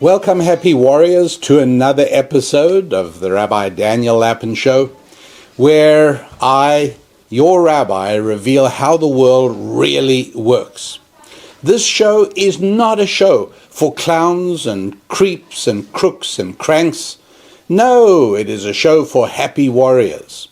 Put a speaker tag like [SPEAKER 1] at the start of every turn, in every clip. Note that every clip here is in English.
[SPEAKER 1] Welcome, happy warriors, to another episode of the Rabbi Daniel Lapin Show, where I, your rabbi, reveal how the world really works. This show is not a show for clowns and creeps and crooks and cranks. No, it is a show for happy warriors.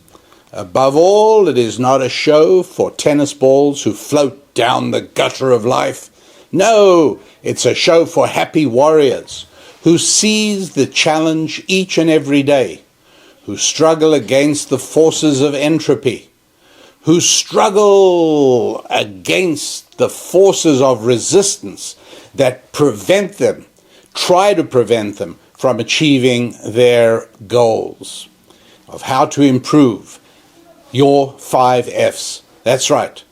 [SPEAKER 1] Above all, it is not a show for tennis balls who float down the gutter of life. No, it's a show for happy warriors who seize the challenge each and every day, who struggle against the forces of entropy, who struggle against the forces of resistance that prevent them, try to prevent them from achieving their goals, of how to improve your 5 Fs. That's right.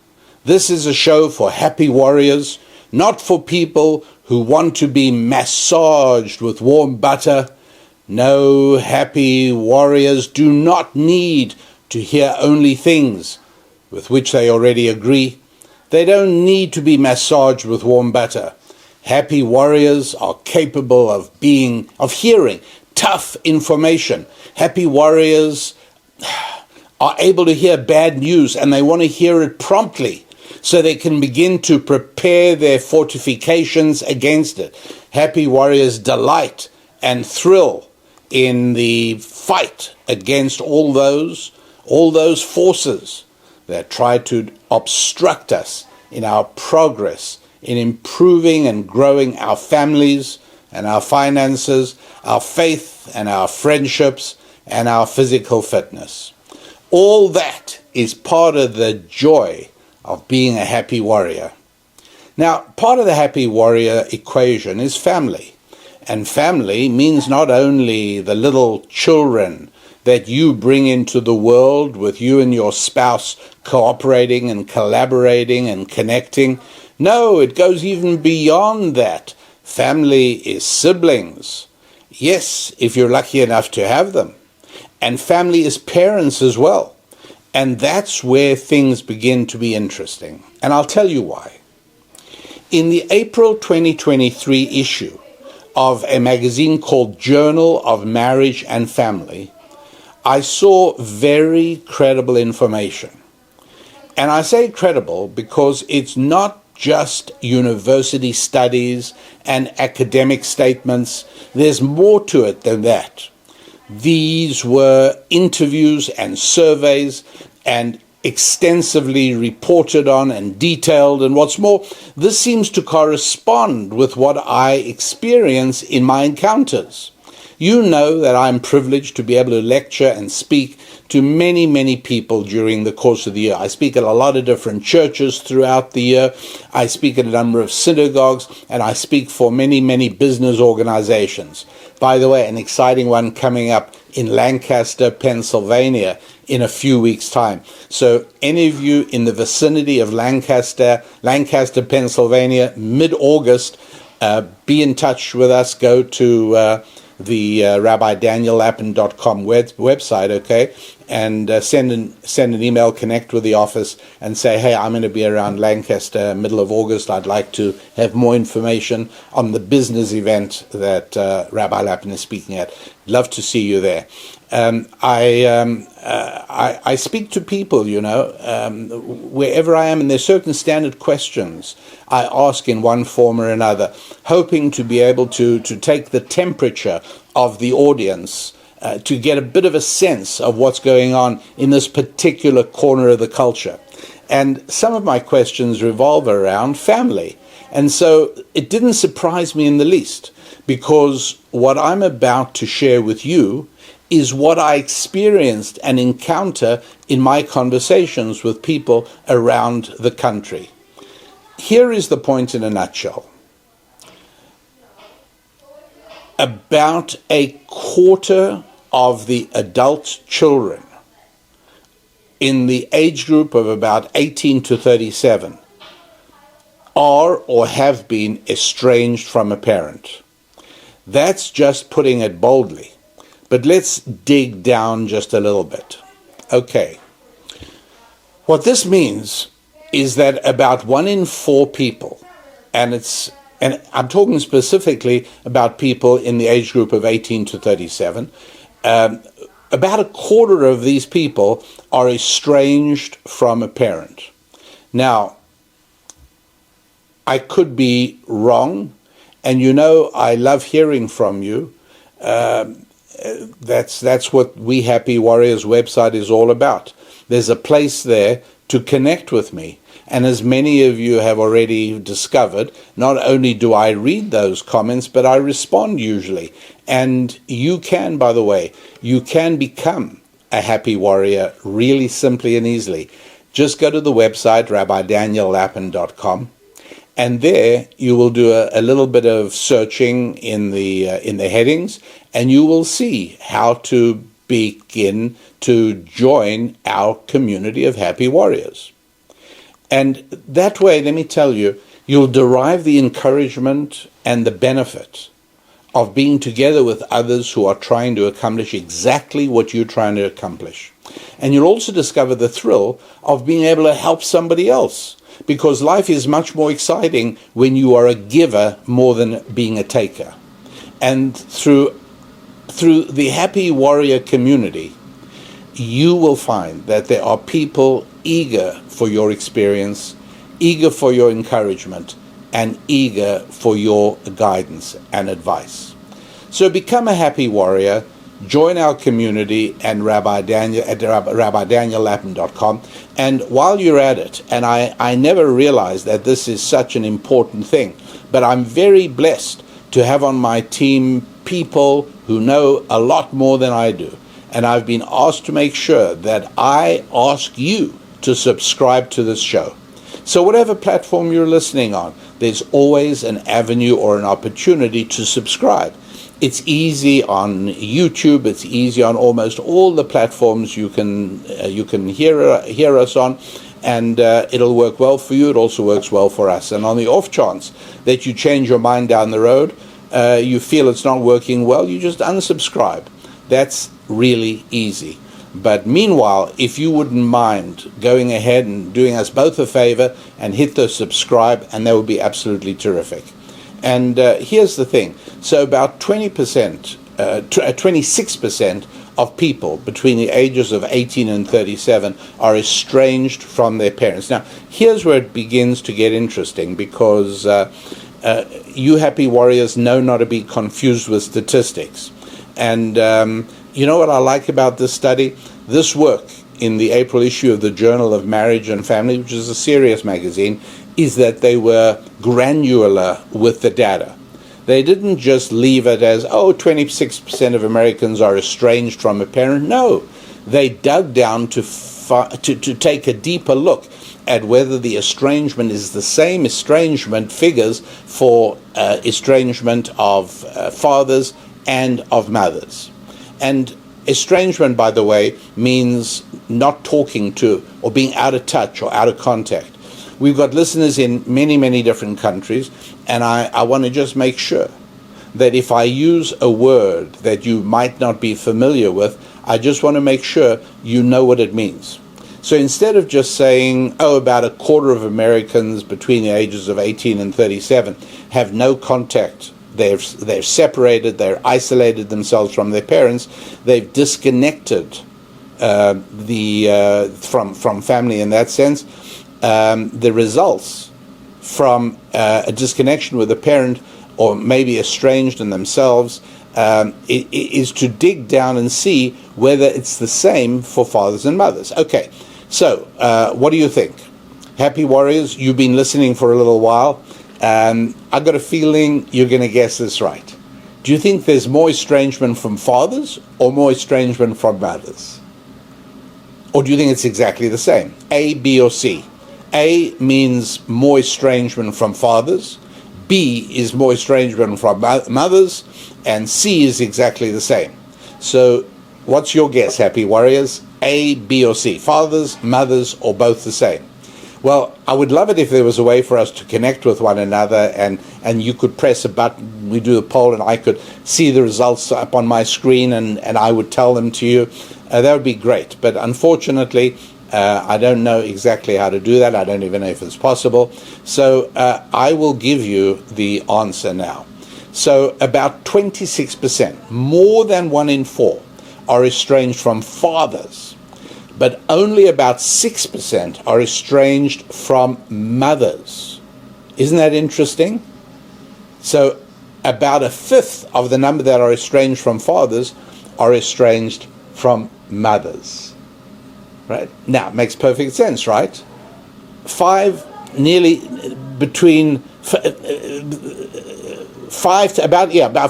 [SPEAKER 1] This is a show for happy warriors, not for people who want to be massaged with warm butter. No, happy warriors do not need to hear only things with which they already agree. They don't need to be massaged with warm butter. Happy warriors are capable of hearing tough information. Happy warriors are able to hear bad news, and they want to hear it promptly, so they can begin to prepare their fortifications against it. Happy warriors delight and thrill in the fight against all those forces that try to obstruct us in our progress, in improving and growing our families and our finances, our faith and our friendships and our physical fitness. All that is part of the joy of being a happy warrior. Now, part of the happy warrior equation is family. And family means not only the little children that you bring into the world with you and your spouse cooperating and collaborating and connecting. No, it goes even beyond that. Family is siblings. Yes, if you're lucky enough to have them. And family is parents as well. And that's where things begin to be interesting. And I'll tell you why. In the April 2023 issue of a magazine called Journal of Marriage and Family, I saw very credible information. And I say credible because it's not just university studies and academic statements. There's more to it than that. These were interviews and surveys and extensively reported on and detailed. And what's more, this seems to correspond with what I experience in my encounters. You know that I'm privileged to be able to lecture and speak to many, many people during the course of the year. I speak at a lot of different churches throughout the year. I speak at a number of synagogues, and I speak for many, many business organizations. By the way, an exciting one coming up in Lancaster, Pennsylvania in a few weeks' time. So any of you in the vicinity of Lancaster, Pennsylvania, mid-August, be in touch with us. Go to the RabbiDanielLapin.com website, okay, and send an email, connect with the office, and say, hey, I'm going to be around Lancaster, middle of August. I'd like to have more information on the business event that Rabbi Lapin is speaking at. Love to see you there. I speak to people, wherever I am, and there's certain standard questions I ask in one form or another, hoping to be able to take the temperature of the audience, to get a bit of a sense of what's going on in this particular corner of the culture. And some of my questions revolve around family. And so it didn't surprise me in the least, because what I'm about to share with you is what I experienced and encounter in my conversations with people around the country. Here is the point in a nutshell. About a quarter of the adult children in the age group of about 18 to 37 are or have been estranged from a parent. That's just putting it boldly. But let's dig down just a little bit. Okay. What this means is that about 1 in 4 people, and it's and I'm talking specifically about people in the age group of 18 to 37, about a quarter of these people are estranged from a parent. Now, I could be wrong, and I love hearing from you. That's what We Happy Warriors website is all about. There's a place there to connect with me. And as many of you have already discovered, not only do I read those comments, but I respond usually. And you can, by the way, you can become a happy warrior really simply and easily. Just go to the website, rabbidaniellapin.com. And there you will do a little bit of searching in the headings, and you will see how to begin to join our community of happy warriors. And that way, let me tell you, you'll derive the encouragement and the benefit of being together with others who are trying to accomplish exactly what you're trying to accomplish. And you'll also discover the thrill of being able to help somebody else, because life is much more exciting when you are a giver more than being a taker. And through the Happy Warrior community, you will find that there are people eager for your experience, eager for your encouragement, and eager for your guidance and advice. So become a happy warrior, join our community and Rabbi Daniel at rabbidaniellapin.com. And while you're at it, and I never realized that this is such an important thing, but I'm very blessed to have on my team people who know a lot more than I do. And I've been asked to make sure that I ask you to subscribe to this show. So whatever platform you're listening on, there's always an avenue or an opportunity to subscribe. It's easy on YouTube. It's easy on almost all the platforms you can hear us on, and it'll work well for you. It also works well for us. And on the off chance that you change your mind down the road, you feel it's not working well, you just unsubscribe. That's really easy. But meanwhile, if you wouldn't mind going ahead and doing us both a favor and hit the subscribe, and that would be absolutely terrific. And here's the thing. So about 26% of people between the ages of 18 and 37 are estranged from their parents. Now, here's where it begins to get interesting, because you happy warriors know not to be confused with statistics. And you know what I like about this study? This work in the April issue of the Journal of Marriage and Family, which is a serious magazine, is that they were granular with the data. They didn't just leave it as, 26% of Americans are estranged from a parent. No, they dug down to take a deeper look at whether the estrangement is the same estrangement figures for estrangement of fathers and of mothers. And estrangement, by the way, means not talking to or being out of touch or out of contact. We've got listeners in many, many different countries, and I want to just make sure that if I use a word that you might not be familiar with, I just want to make sure you know what it means. So instead of just saying, about a quarter of Americans between the ages of 18 and 37 have no contact, they're separated, they're isolated themselves from their parents, they've disconnected from family in that sense. The results from a disconnection with a parent, or maybe estranged in themselves, is to dig down and see whether it's the same for fathers and mothers. Okay, so what do you think? Happy warriors, you've been listening for a little while. I've got a feeling you're going to guess this right. Do you think there's more estrangement from fathers or more estrangement from mothers? Or do you think it's exactly the same? A, B, or C? A means more estrangement from fathers, B is more estrangement from mothers, and C is exactly the same. So what's your guess, happy warriors? A, B, or C? Fathers, mothers, or both the same? Well, I would love it if there was a way for us to connect with one another, and you could press a button, we do a poll, and I could see the results up on my screen, and I would tell them to you. That would be great. But unfortunately, I don't know exactly how to do that. I don't even know if it's possible. So I will give you the answer now. So about 26%, more than 1 in 4, are estranged from fathers, but only about 6% are estranged from mothers. Isn't that interesting? So about a fifth of the number that are estranged from fathers are estranged from mothers. Right? Now, it makes perfect sense, right? About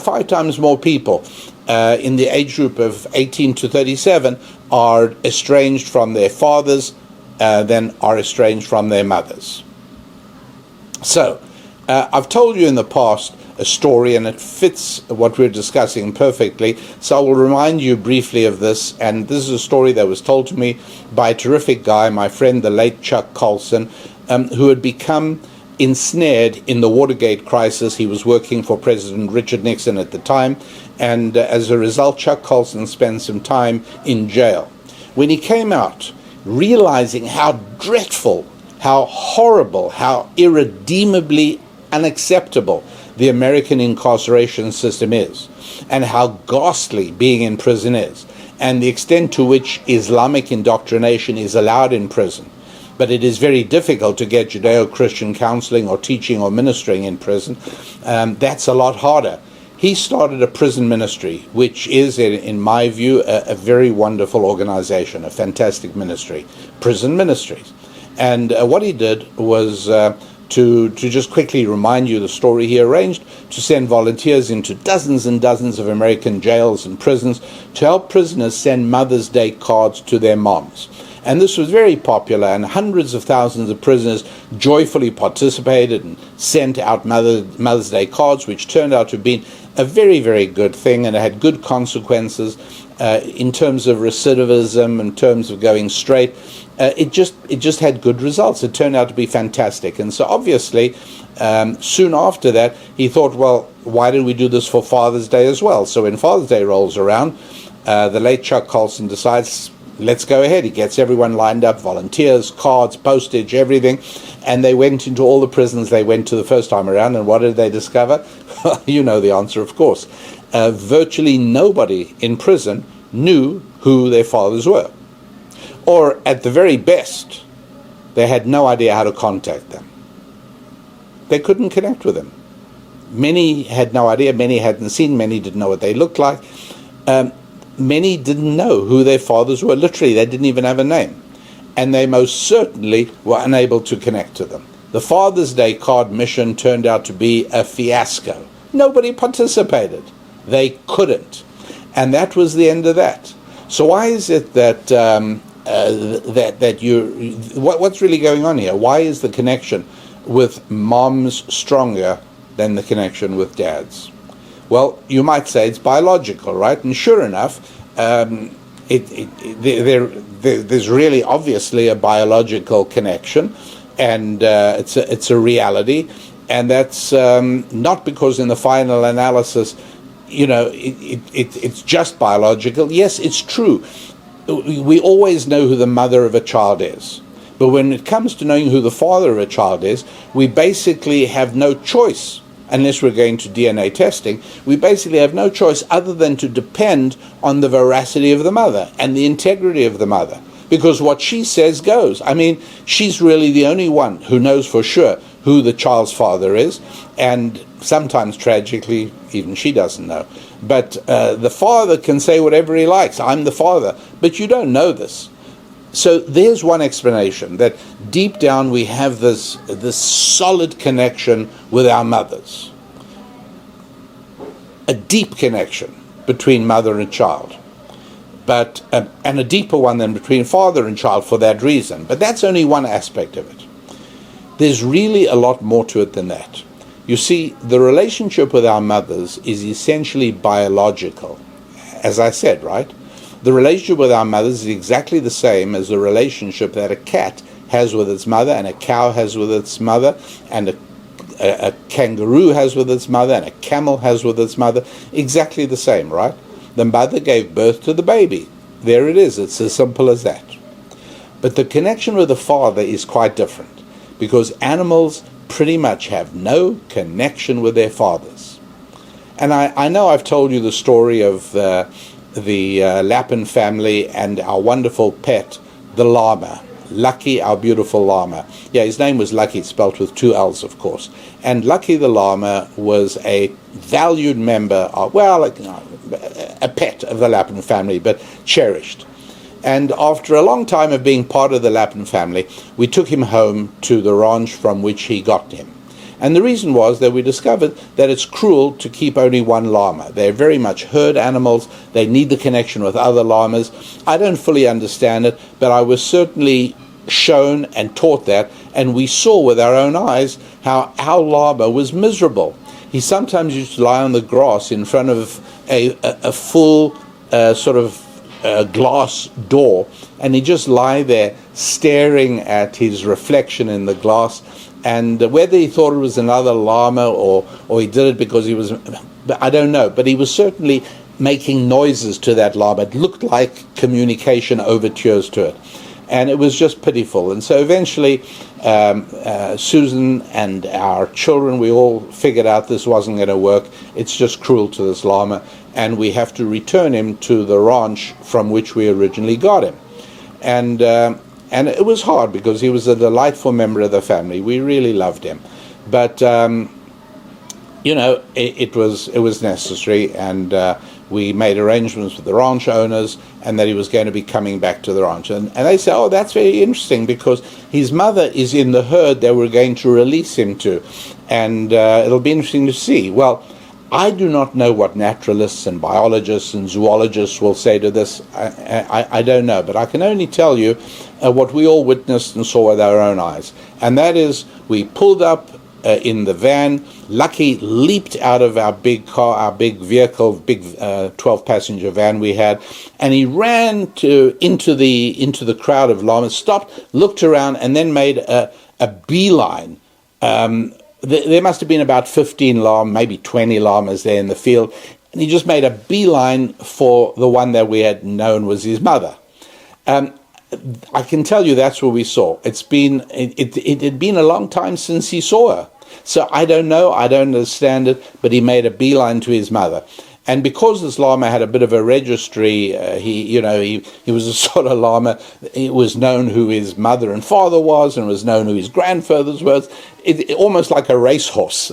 [SPEAKER 1] 5 times more people in the age group of 18 to 37 are estranged from their fathers than are estranged from their mothers. So, I've told you in the past a story, and it fits what we're discussing perfectly. So I will remind you briefly of this, and this is a story that was told to me by a terrific guy, my friend, the late Chuck Colson, who had become ensnared in the Watergate crisis. He was working for President Richard Nixon at the time, and as a result, Chuck Colson spent some time in jail. When he came out, realizing how dreadful, how horrible, how irredeemably unacceptable the American incarceration system is, and how ghastly being in prison is, and the extent to which Islamic indoctrination is allowed in prison. But it is very difficult to get Judeo-Christian counseling or teaching or ministering in prison. That's a lot harder. He started a prison ministry, which is, in my view, a very wonderful organization, a fantastic ministry, Prison Ministries. And what he did was to just quickly remind you the story, he arranged to send volunteers into dozens and dozens of American jails and prisons to help prisoners send Mother's Day cards to their moms. And this was very popular, and hundreds of thousands of prisoners joyfully participated and sent out Mother's Day cards, which turned out to have been a very, very good thing, and it had good consequences in terms of recidivism, in terms of going straight. It just had good results. It turned out to be fantastic. And so obviously, soon after that, he thought, well, why didn't we do this for Father's Day as well? So when Father's Day rolls around, the late Chuck Colson decides, let's go ahead. He gets everyone lined up, volunteers, cards, postage, everything. And they went into all the prisons they went to the first time around. And what did they discover? You know the answer, of course. Virtually nobody in prison knew who their fathers were. Or at the very best, they had no idea how to contact them. They couldn't connect with them. Many had no idea, many hadn't seen, many didn't know what they looked like. Many didn't know who their fathers were. Literally, they didn't even have a name. And they most certainly were unable to connect to them. The Father's Day card mission turned out to be a fiasco. Nobody participated. They couldn't. And that was the end of that. So why is it that what's really going on here? Why is the connection with moms stronger than the connection with dads? Well, you might say it's biological, right? And sure enough, there's really obviously a biological connection, and it's a reality, and that's not because in the final analysis, it's just biological. Yes, it's true. We always know who the mother of a child is. But when it comes to knowing who the father of a child is, we basically have no choice, unless we're going to DNA testing, we basically have no choice other than to depend on the veracity of the mother and the integrity of the mother. Because what she says goes. I mean, she's really the only one who knows for sure who the child's father is, and sometimes tragically, even she doesn't know. But the father can say whatever he likes. I'm the father. But you don't know this. So there's one explanation, that deep down we have this solid connection with our mothers. A deep connection between mother and child. But and a deeper one than between father and child for that reason. But that's only one aspect of it. There's really a lot more to it than that. You see, the relationship with our mothers is essentially biological, as I said, right? The relationship with our mothers is exactly the same as the relationship that a cat has with its mother, and a cow has with its mother, and a kangaroo has with its mother, and a camel has with its mother. Exactly the same, right? The mother gave birth to the baby. There it is. It's as simple as that. But the connection with the father is quite different, because animals pretty much have no connection with their fathers. And I know I've told you the story of the Lapin family and our wonderful pet, the llama. Llucky, our beautiful llama. Yeah, his name was Llucky, spelt with two L's, of course. And Llucky the llama was a valued member of, well, a pet of the Lapin family, but cherished. And after a long time of being part of the Lapin family, we took him home to the ranch from which he got him. And the reason was that we discovered that it's cruel to keep only one llama. They're very much herd animals. They need the connection with other llamas. I don't fully understand it, but I was certainly shown and taught that, and we saw with our own eyes how our llama was miserable. He sometimes used to lie on the grass in front of a full glass door, and he'd just lie there staring at his reflection in the glass. And whether he thought it was another llama or he did it because he was, I don't know, but he was certainly making noises to that llama. It looked like communication overtures to it. And it was just pitiful. And so eventually, Susan and our children, we all figured out this wasn't going to work. It's just cruel to this llama. And we have to return him to the ranch from which we originally got him. And it was hard because he was a delightful member of the family. We really loved him. But, it was necessary. And we made arrangements with the ranch owners, and that he was going to be coming back to the ranch. And they said, oh, that's very interesting, because his mother is in the herd that we're going to release him to. And it'll be interesting to see. Well, I do not know what naturalists and biologists and zoologists will say to this. I don't know. But I can only tell you what we all witnessed and saw with our own eyes. And that is, we pulled up in the van. Llucky leaped out of our big car, our big vehicle, big 12-passenger van we had, and he ran into the crowd of llamas, stopped, looked around, and then made a beeline. There must have been about 15 llamas, maybe 20 llamas there in the field, and he just made a beeline for the one that we had known was his mother. I can tell you that's what we saw. It had been a long time since he saw her. So I don't know, I don't understand it, but he made a beeline to his mother. And because this llama had a bit of a registry, he was a sort of llama. It was known who his mother and father was, and was known who his grandfathers was. It almost like a racehorse.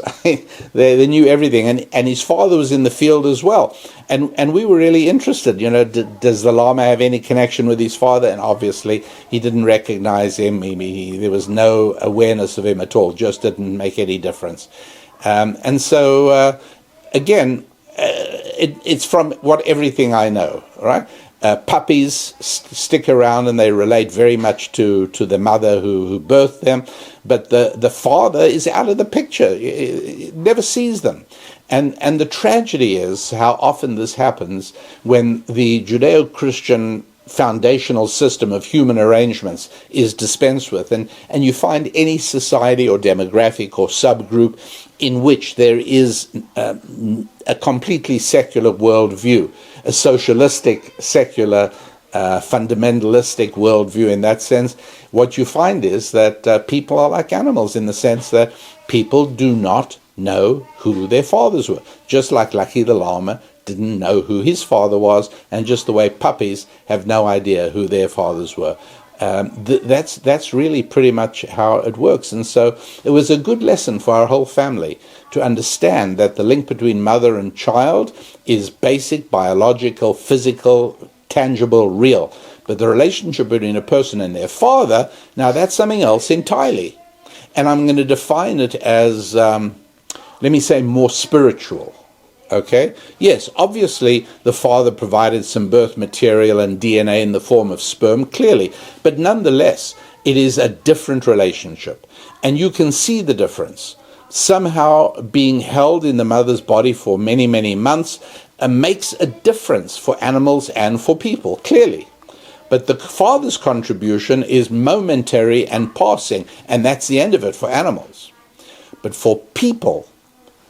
[SPEAKER 1] They knew everything, and his father was in the field as well. And we were really interested. Does the llama have any connection with his father? And obviously, he didn't recognize him. There was no awareness of him at all. Just didn't make any difference. And so again. It's from everything I know, right? Puppies stick around and they relate very much to the mother who birthed them, but the father is out of the picture. It never sees them. And the tragedy is how often this happens when the Judeo-Christian foundational system of human arrangements is dispensed with, and you find any society or demographic or subgroup in which there is a completely secular worldview, a socialistic, secular, fundamentalistic worldview in that sense, what you find is that people are like animals in the sense that people do not know who their fathers were. Just like Llucky the llama didn't know who his father was, and just the way puppies have no idea who their fathers were. That's really pretty much how it works. And so it was a good lesson for our whole family to understand that the link between mother and child is basic, biological, physical, tangible, real. But the relationship between a person and their father, now that's something else entirely. And I'm going to define it as, let me say, more spiritual. Okay? Yes, obviously the father provided some birth material and DNA in the form of sperm, clearly. But nonetheless, it is a different relationship. And you can see the difference. Somehow being held in the mother's body for many, many months makes a difference for animals and for people, clearly. But the father's contribution is momentary and passing, and that's the end of it for animals. But for people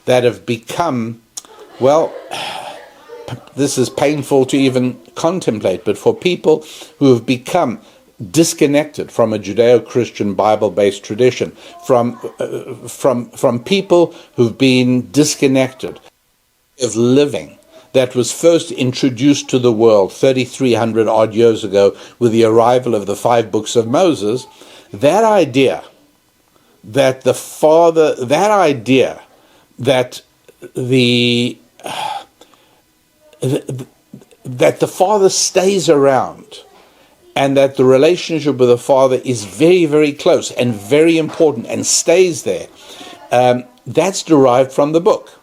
[SPEAKER 1] that have become, well, this is painful to even contemplate, but for people who have become disconnected from a Judeo-Christian Bible-based tradition, from people who've been disconnected of living that was first introduced to the world 3,300 odd years ago with the arrival of the 5 books of Moses. That idea that the Father, that idea that the Father stays around, and that the relationship with the Father is very, very close and very important and stays there, that's derived from the book.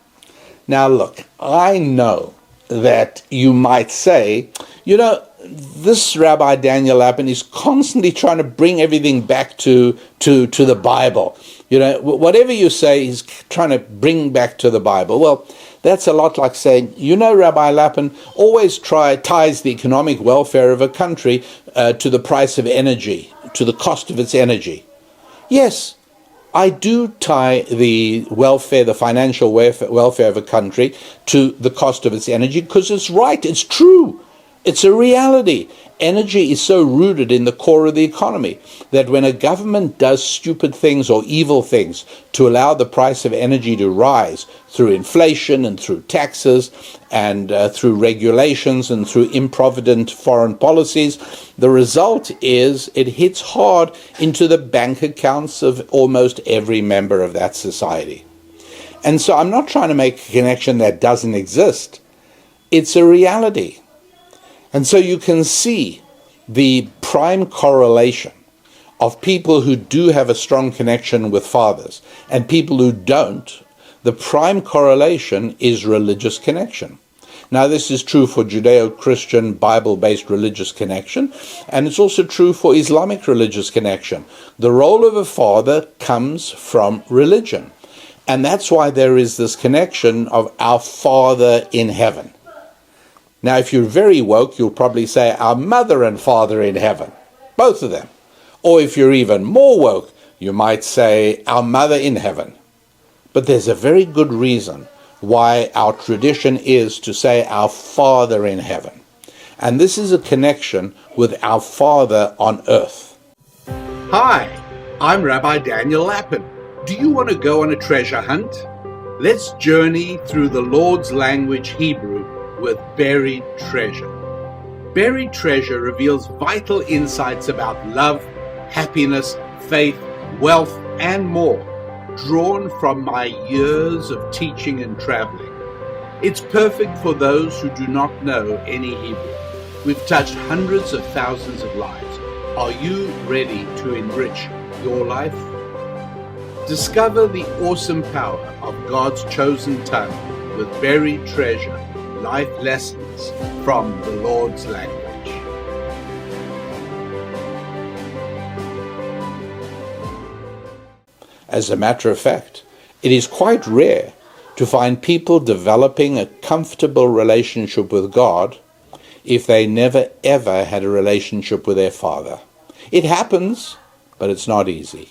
[SPEAKER 1] Now look, I know that you might say, this Rabbi Daniel Lapin is constantly trying to bring everything back to the Bible. Whatever you say, he's trying to bring back to the Bible. Well, that's a lot like saying, Rabbi Lapin always ties the economic welfare of a country to the price of energy, to the cost of its energy. Yes, I do tie the financial welfare of a country to the cost of its energy because it's right, it's true, it's a reality. Energy is so rooted in the core of the economy that when a government does stupid things or evil things to allow the price of energy to rise through inflation and through taxes and through regulations and through improvident foreign policies, the result is it hits hard into the bank accounts of almost every member of that society. And so I'm not trying to make a connection that doesn't exist. It's a reality. And so you can see the prime correlation of people who do have a strong connection with fathers and people who don't. The prime correlation is religious connection. Now, this is true for Judeo-Christian Bible-based religious connection, and it's also true for Islamic religious connection. The role of a father comes from religion, and that's why there is this connection of our Father in heaven. Now, if you're very woke, you'll probably say our mother and father in heaven, both of them. Or if you're even more woke, you might say our mother in heaven. But there's a very good reason why our tradition is to say our Father in heaven. And this is a connection with our Father on earth. Hi, I'm Rabbi Daniel Lapin. Do you want to go on a treasure hunt? Let's journey through the Lord's language, Hebrew, with Buried Treasure. Buried Treasure reveals vital insights about love, happiness, faith, wealth, and more, drawn from my years of teaching and traveling. It's perfect for those who do not know any Hebrew. We've touched hundreds of thousands of lives. Are you ready to enrich your life? Discover the awesome power of God's chosen tongue with Buried Treasure, life lessons from the Lord's language. As a matter of fact, it is quite rare to find people developing a comfortable relationship with God if they never ever had a relationship with their Father. It happens, but it's not easy.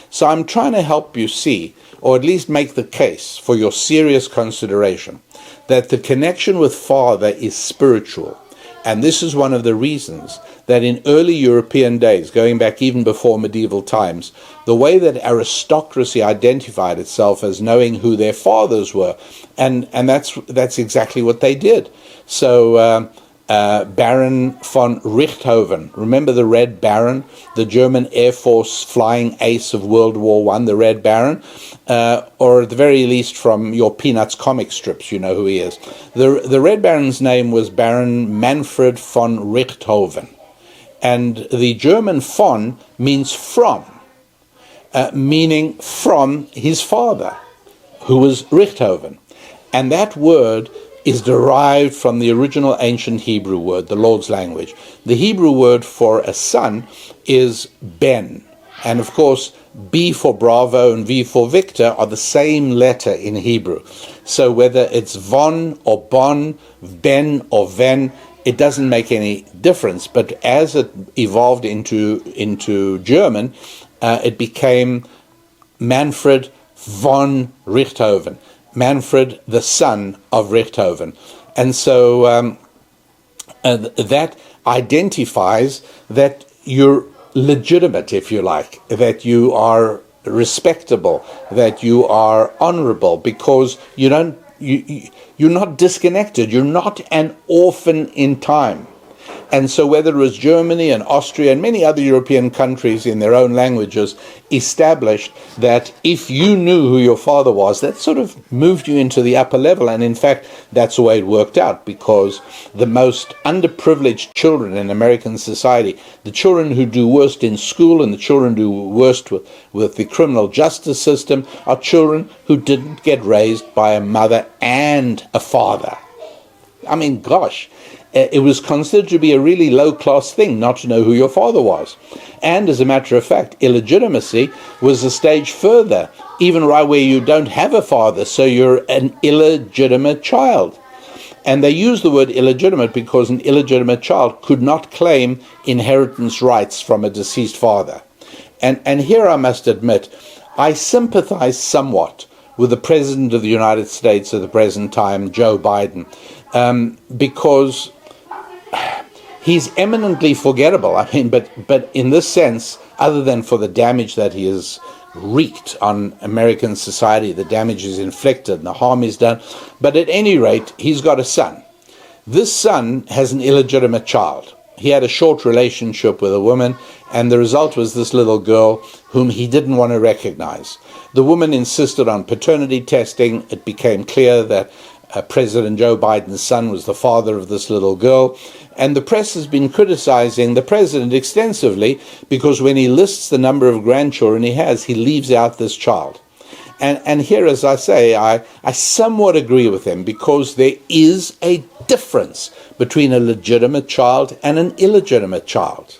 [SPEAKER 1] So I'm trying to help you see, or at least make the case for your serious consideration, that the connection with Father is spiritual. And this is one of the reasons that in early European days, going back even before medieval times, the way that aristocracy identified itself as knowing who their fathers were, and that's exactly what they did. So Baron von Richthofen, remember the Red Baron, the German Air Force flying ace of World War I, the Red Baron, or at the very least from your Peanuts comic strips, you know who he is. The Red Baron's name was Baron Manfred von Richthofen, and the German von means from, meaning from his father, who was Richthofen. And that word is derived from the original ancient Hebrew word, the Lord's language. The Hebrew word for a son is ben. And of course, B for Bravo and V for Victor are the same letter in Hebrew. So whether it's von or bon, ben or ven, it doesn't make any difference. But as it evolved into German, it became Manfred von Richthofen. Manfred, the son of Richthofen. And so that identifies that you're legitimate, if you like, that you are respectable, that you are honorable, because you're not disconnected. You're not an orphan in time. And so whether it was Germany and Austria and many other European countries in their own languages established that if you knew who your father was, that sort of moved you into the upper level. And in fact, that's the way it worked out, because the most underprivileged children in American society, the children who do worst in school and the children who do worst with the criminal justice system, are children who didn't get raised by a mother and a father. I mean, gosh. It was considered to be a really low-class thing not to know who your father was. And as a matter of fact, illegitimacy was a stage further, even right where you don't have a father, so you're an illegitimate child. And they use the word illegitimate because an illegitimate child could not claim inheritance rights from a deceased father. And here I must admit, I sympathize somewhat with the President of the United States at the present time, Joe Biden, because he's eminently forgettable. I mean, but in this sense, other than for the damage that he has wreaked on American society, the damage is inflicted and the harm is done. But at any rate, he's got a son. This son has an illegitimate child. He had a short relationship with a woman, and the result was this little girl whom he didn't want to recognize. The woman insisted on paternity testing. It became clear that President Joe Biden's son was the father of this little girl. And the press has been criticizing the president extensively because when he lists the number of grandchildren he has, he leaves out this child. And here, as I say, I somewhat agree with him, because there is a difference between a legitimate child and an illegitimate child.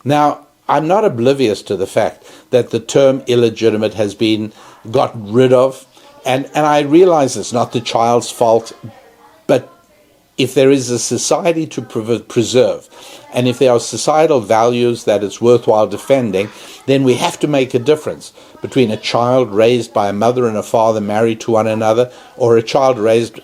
[SPEAKER 1] Now, I'm not oblivious to the fact that the term illegitimate has been gotten rid of, and I realize it's not the child's fault, but if there is a society to preserve, and if there are societal values that it's worthwhile defending, then we have to make a difference between a child raised by a mother and a father married to one another, or a child raised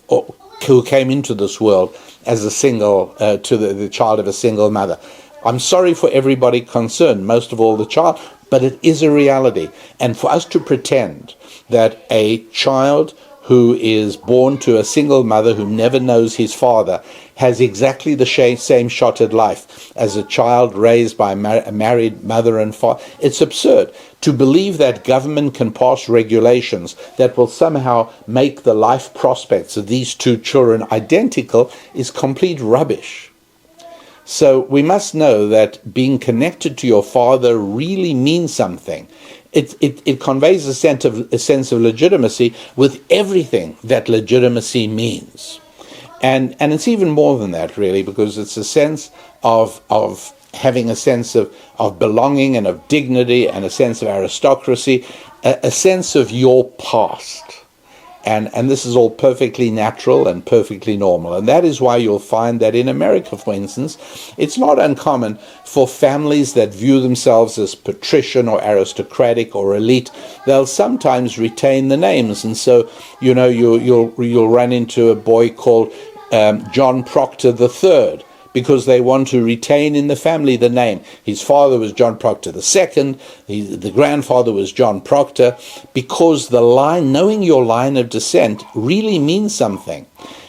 [SPEAKER 1] who came into this world as a single, to the child of a single mother. I'm sorry for everybody concerned, most of all the child, but it is a reality. And for us to pretend that a child who is born to a single mother who never knows his father has exactly the same shot at life as a child raised by a married mother and father, it's absurd. To believe that government can pass regulations that will somehow make the life prospects of these two children identical is complete rubbish. So we must know that being connected to your father really means something. It conveys a sense of legitimacy with everything that legitimacy means. And it's even more than that, really, because it's a sense of having a sense of belonging and of dignity and a sense of aristocracy, a sense of your past. And this is all perfectly natural and perfectly normal. And that is why you'll find that in America, for instance, it's not uncommon for families that view themselves as patrician or aristocratic or elite, they'll sometimes retain the names. And so, you know, you'll run into a boy called John Proctor III, because they want to retain in the family the name. His father was John Proctor II, the grandfather was John Proctor, because the line, knowing your line of descent, really means something.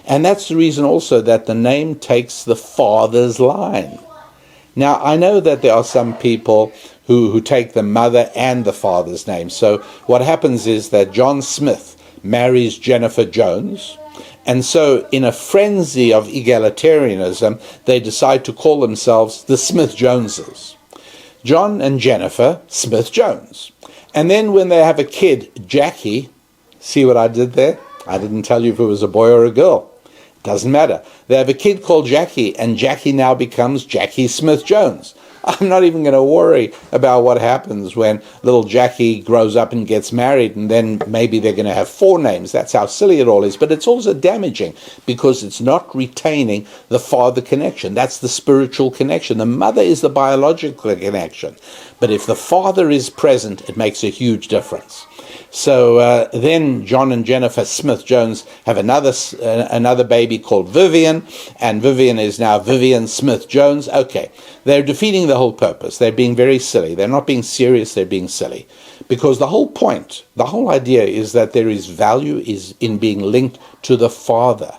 [SPEAKER 1] And that's the reason also that the name takes the father's line. Now, I know that there are some people who take the mother and the father's name. So what happens is that John Smith marries Jennifer Jones, and so in a frenzy of egalitarianism, they decide to call themselves the Smith-Joneses. John and Jennifer Smith-Jones. And then when they have a kid, Jackie, see what I did there? I didn't tell you if it was a boy or a girl. Doesn't matter. They have a kid called Jackie, and Jackie now becomes Jackie Smith-Jones. I'm not even going to worry about what happens when little Jackie grows up and gets married, and then maybe they're going to have 4 names. That's how silly it all is. But it's also damaging because it's not retaining the father connection. That's the spiritual connection. The mother is the biological connection. But if the father is present, it makes a huge difference. So then John and Jennifer Smith-Jones have another baby called Vivian, and Vivian is now Vivian Smith-Jones. Okay, they're defeating the whole purpose. They're being very silly. They're not being serious, they're being silly. Because the whole point, the whole idea is that there is value is in being linked to the father.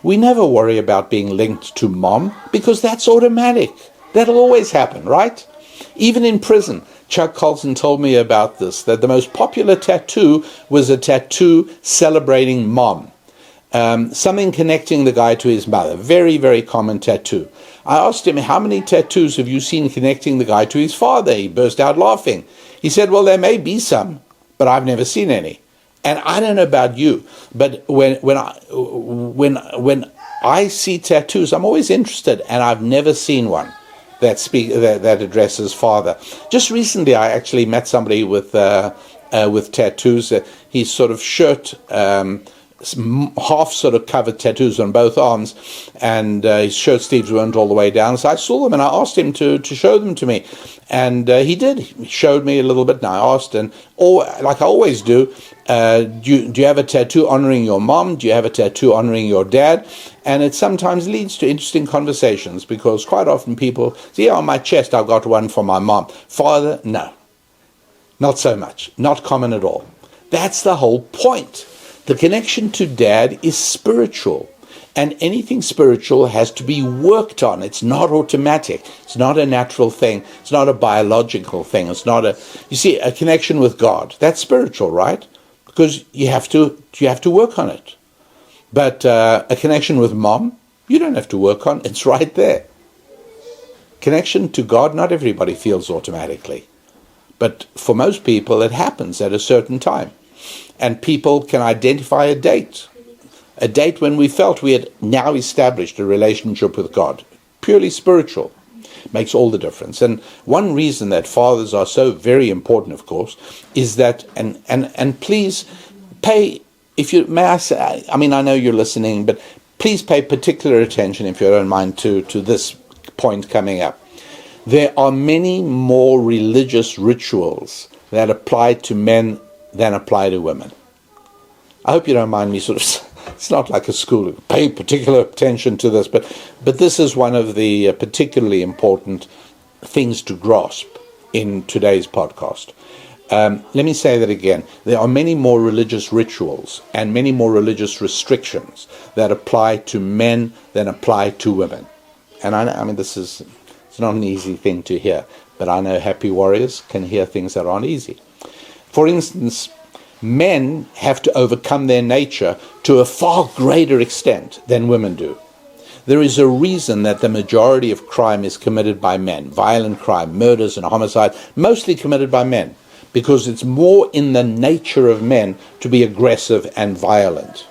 [SPEAKER 1] We never worry about being linked to mom because that's automatic. That'll always happen, right? Even in prison, Chuck Colson told me about this, that the most popular tattoo was a tattoo celebrating mom. Something connecting the guy to his mother. Very, very common tattoo. I asked him, how many tattoos have you seen connecting the guy to his father? He burst out laughing. He said, well, there may be some, but I've never seen any. And I don't know about you, but when I see tattoos, I'm always interested, and I've never seen one that addresses father. Just recently, I actually met somebody with tattoos. His sort of shirt, half sort of covered tattoos on both arms, and his shirt sleeves weren't all the way down. So I saw them and I asked him to show them to me, and he did. He showed me a little bit, and I asked, and like I always do, do you have a tattoo honoring your mom? Do you have a tattoo honoring your dad? And it sometimes leads to interesting conversations, because quite often people say, yeah, on my chest I've got one for my mom. Father, no, not so much, not common at all. That's the whole point. The connection to dad is spiritual, and anything spiritual has to be worked on. It's not automatic. It's not a natural thing. It's not a biological thing. It's not a connection with God. That's spiritual, right? Because you have to work on it. But a connection with mom, you don't have to work on. It's right there. Connection to God, not everybody feels automatically. But for most people, it happens at a certain time. And people can identify a date when we felt we had now established a relationship with God. Purely spiritual. Makes all the difference. And one reason that fathers are so very important, of course, is that, and please pay, if you, may I say, I mean, I know you're listening, but please pay particular attention, if you don't mind, to this point coming up. There are many more religious rituals that apply to men than apply to women. I hope you don't mind me sort of, it's not like a school, pay particular attention to this, but this is one of the particularly important things to grasp in today's podcast. Let me say that again. There are many more religious rituals and many more religious restrictions that apply to men than apply to women. And I mean, it's not an easy thing to hear, but I know happy warriors can hear things that aren't easy. For instance, men have to overcome their nature to a far greater extent than women do. There is a reason that the majority of crime is committed by men. Violent crime, murders and homicide, mostly committed by men, because it's more in the nature of men to be aggressive and violent.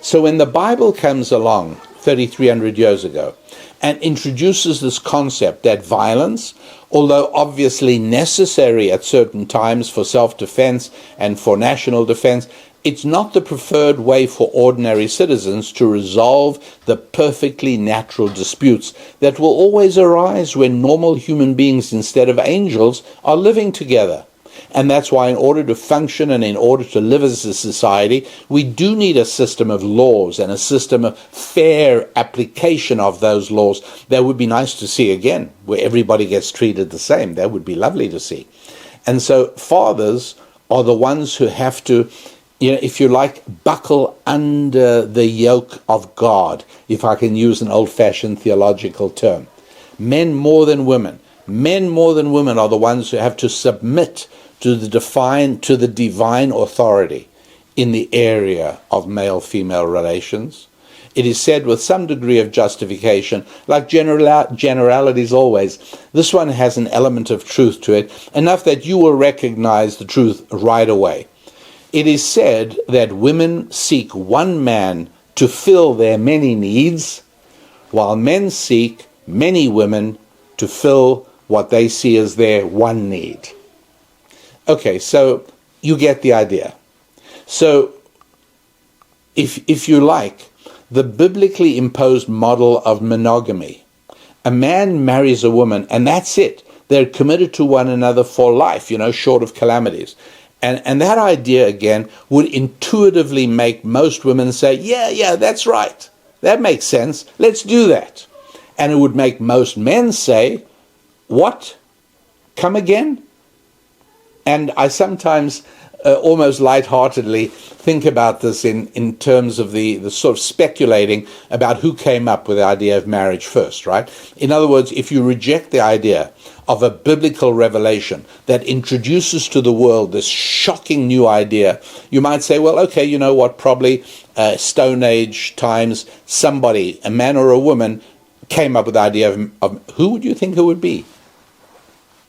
[SPEAKER 1] So when the Bible comes along 3,300 years ago and introduces this concept that violence, although obviously necessary at certain times for self-defense and for national defense, it's not the preferred way for ordinary citizens to resolve the perfectly natural disputes that will always arise when normal human beings instead of angels are living together. And that's why in order to function and in order to live as a society, we do need a system of laws and a system of fair application of those laws. That would be nice to see again, where everybody gets treated the same. That would be lovely to see. And so fathers are the ones who have to, if you like, buckle under the yoke of God, if I can use an old-fashioned theological term. Men more than women. Men more than women are the ones who have to submit to the divine authority in the area of male-female relations. It is said with some degree of justification, like generalities always, this one has an element of truth to it, enough that you will recognize the truth right away. It is said that women seek one man to fill their many needs, while men seek many women to fill what they see as their one need. Okay, so you get the idea. So, if you like, the biblically imposed model of monogamy, a man marries a woman and that's it. They're committed to one another for life, short of calamities. And that idea, again, would intuitively make most women say, yeah, that's right. That makes sense. Let's do that. And it would make most men say, what? Come again? And I sometimes almost lightheartedly think about this in terms of the sort of speculating about who came up with the idea of marriage first, right? In other words, if you reject the idea of a biblical revelation that introduces to the world this shocking new idea, you might say, well, okay, you know what, probably Stone Age times, somebody, a man or a woman, came up with the idea of who would you think it would be?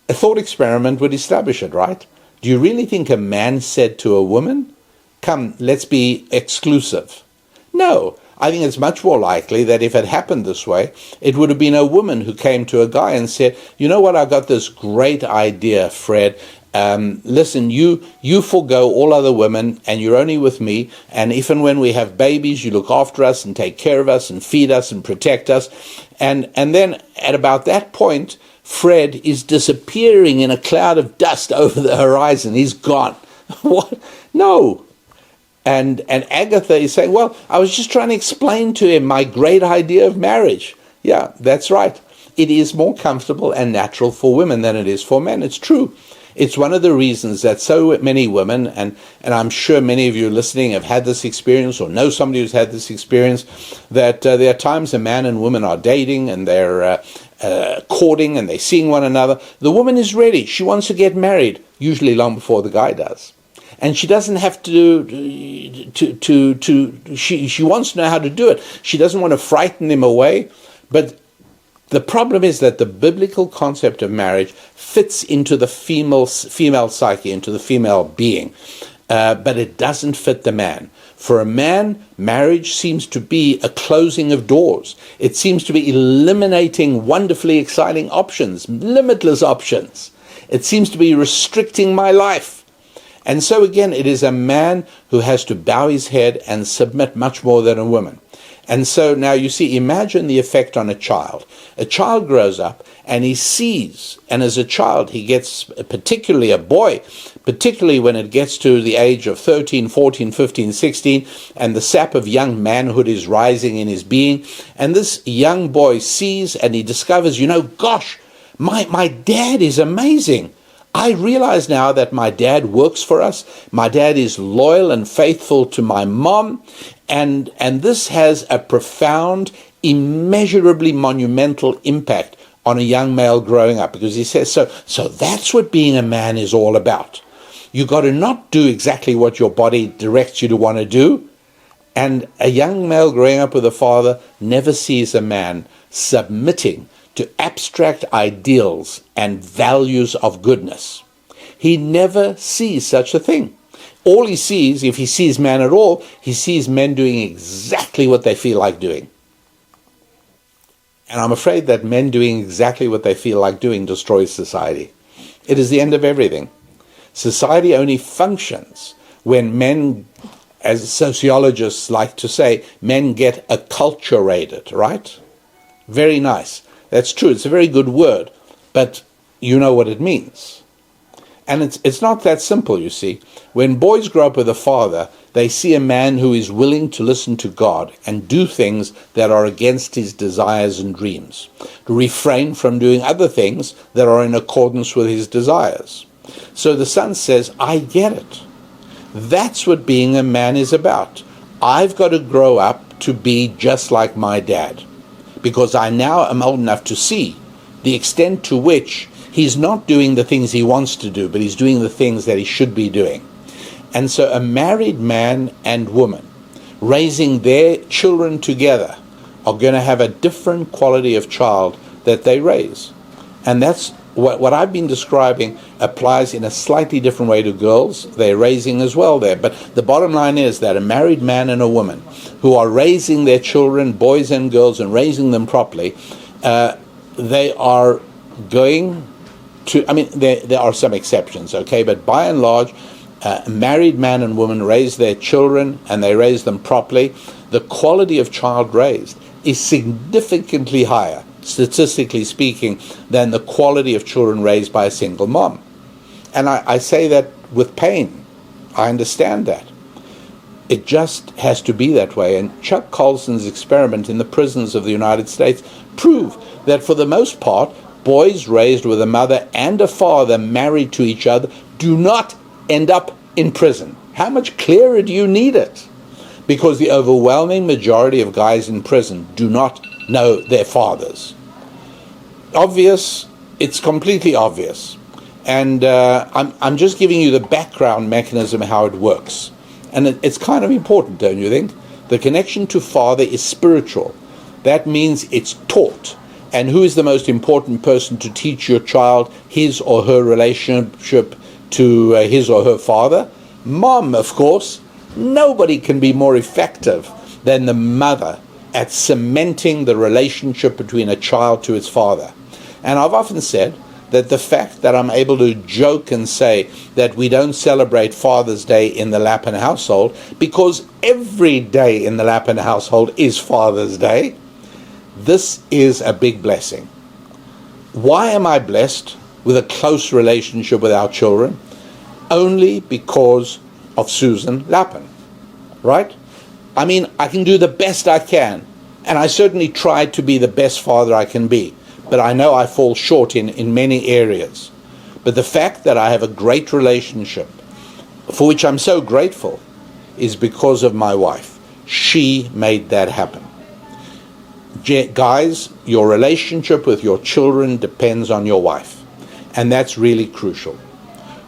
[SPEAKER 1] A thought experiment would establish it, right? Do you really think a man said to a woman, come, let's be exclusive? No. I think it's much more likely that if it happened this way, it would have been a woman who came to a guy and said, you know what, I got this great idea, Fred. Listen, you forego all other women and you're only with me. And if and when we have babies, you look after us and take care of us and feed us and protect us. And then at about that point, Fred is disappearing in a cloud of dust over the horizon. He's gone. What? No. And Agatha is saying, well, I was just trying to explain to him my great idea of marriage. Yeah, that's right. It is more comfortable and natural for women than it is for men. It's true. It's one of the reasons that so many women, and I'm sure many of you listening have had this experience or know somebody who's had this experience, that there are times a man and woman are dating and they're courting and they're seeing one another. The woman is ready. She wants to get married, usually long before the guy does. And she doesn't have she wants to know how to do it. She doesn't want to frighten him away. But the problem is that the biblical concept of marriage fits into the female psyche, into the female being. But it doesn't fit the man. For a man, marriage seems to be a closing of doors. It seems to be eliminating wonderfully exciting options, limitless options. It seems to be restricting my life. And so again, it is a man who has to bow his head and submit much more than a woman. And so now you see, imagine the effect on a child. A child grows up and he sees, and as a child he gets, particularly a boy, particularly when it gets to the age of 13, 14, 15, 16, and the sap of young manhood is rising in his being, and this young boy sees and he discovers, gosh, my dad is amazing. I realize now that my dad works for us. My dad is loyal and faithful to my mom. And this has a profound, immeasurably monumental impact on a young male growing up. Because he says, so that's what being a man is all about. You got to not do exactly what your body directs you to want to do. And a young male growing up with a father never sees a man submitting to abstract ideals and values of goodness. He never sees such a thing. All he sees, if he sees man at all, he sees men doing exactly what they feel like doing. And I'm afraid that men doing exactly what they feel like doing destroys society. It is the end of everything. Society only functions when men, as sociologists like to say, men get acculturated, right? Very nice. That's true. It's a very good word, but you know what it means. And it's not that simple, you see. When boys grow up with a father, they see a man who is willing to listen to God and do things that are against his desires and dreams, to refrain from doing other things that are in accordance with his desires. So the son says, I get it. That's what being a man is about. I've got to grow up to be just like my dad, because I now am old enough to see the extent to which he's not doing the things he wants to do, but he's doing the things that he should be doing. And so a married man and woman raising their children together are going to have a different quality of child that they raise. And that's what I've been describing applies in a slightly different way to girls. They're raising as well there. But the bottom line is that a married man and a woman who are raising their children, boys and girls, and raising them properly, they are going to, there are some exceptions, okay, but by and large, a married man and woman raise their children and they raise them properly. The quality of child raised is significantly higher, statistically speaking, than the quality of children raised by a single mom. And I say that with pain, I understand that. It just has to be that way. And Chuck Colson's experiment in the prisons of the United States prove that for the most part, boys raised with a mother and a father married to each other do not end up in prison. How much clearer do you need it? Because the overwhelming majority of guys in prison do not know their fathers. Obvious, it's completely obvious. And I'm just giving you the background mechanism, how it works. And it's kind of important, don't you think? The connection to father is spiritual. That means it's taught. And who is the most important person to teach your child his or her relationship to his or her father? Mom, of course. Nobody can be more effective than the mother at cementing the relationship between a child to its father. And I've often said that the fact that I'm able to joke and say that we don't celebrate Father's Day in the Lapin household, because every day in the Lapin household is Father's Day, this is a big blessing. Why am I blessed with a close relationship with our children? Only because of Susan Lapin, right? I mean, I can do the best I can, and I certainly try to be the best father I can be. But I know I fall short in many areas. But the fact that I have a great relationship, for which I'm so grateful, is because of my wife. She made that happen. Guys, your relationship with your children depends on your wife. And that's really crucial.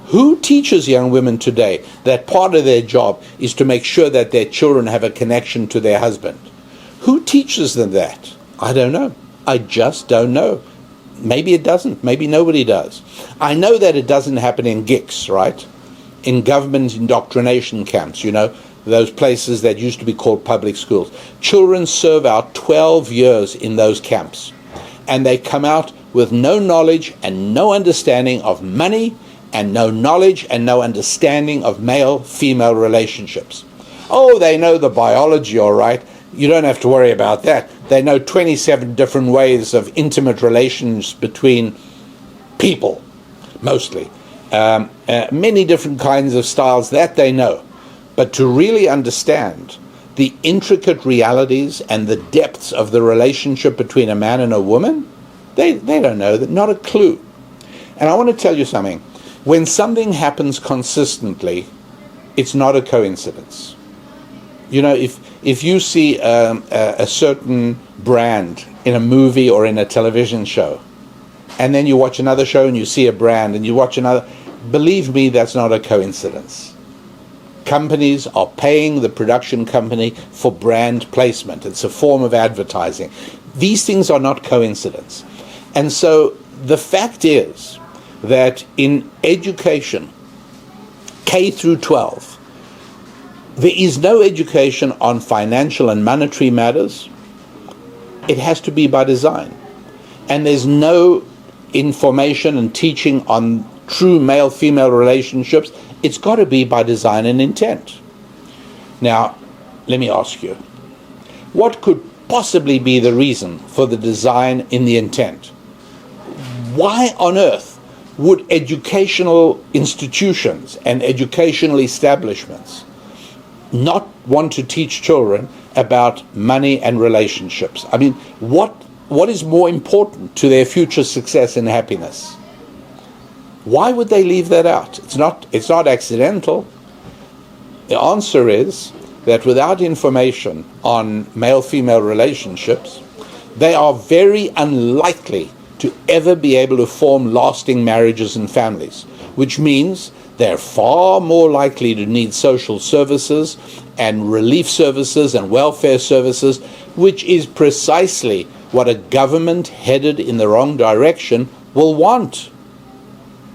[SPEAKER 1] Who teaches young women today that part of their job is to make sure that their children have a connection to their husband? Who teaches them that? I don't know. I just don't know. Maybe it doesn't. Maybe nobody does. I know that it doesn't happen in GICs, right? In government indoctrination camps, you know, those places that used to be called public schools. Children serve out 12 years in those camps. And they come out with no knowledge and no understanding of money, and no knowledge and no understanding of male-female relationships. Oh, they know the biology, all right. You don't have to worry about that. They know 27 different ways of intimate relations between people, mostly. Many different kinds of styles that they know. But to really understand the intricate realities and the depths of the relationship between a man and a woman, they don't know that, not a clue. And I want to tell you something. When something happens consistently, it's not a coincidence. You know, if you see a certain brand in a movie or in a television show, and then you watch another show and you see a brand and you watch another, believe me, that's not a coincidence. Companies are paying the production company for brand placement. It's a form of advertising. These things are not coincidence. And so the fact is that in education, K through 12, there is no education on financial and monetary matters. It has to be by design. And there's no information and teaching on true male-female relationships. It's got to be by design and intent. Now, let me ask you, what could possibly be the reason for the design in the intent? Why on earth would educational institutions and educational establishments not want to teach children about money and relationships? I mean, what is more important to their future success and happiness? Why would they leave that out? It's not accidental. The answer is that without information on male-female relationships, they are very unlikely to ever be able to form lasting marriages and families, which means they're far more likely to need social services and relief services and welfare services, which is precisely what a government headed in the wrong direction will want.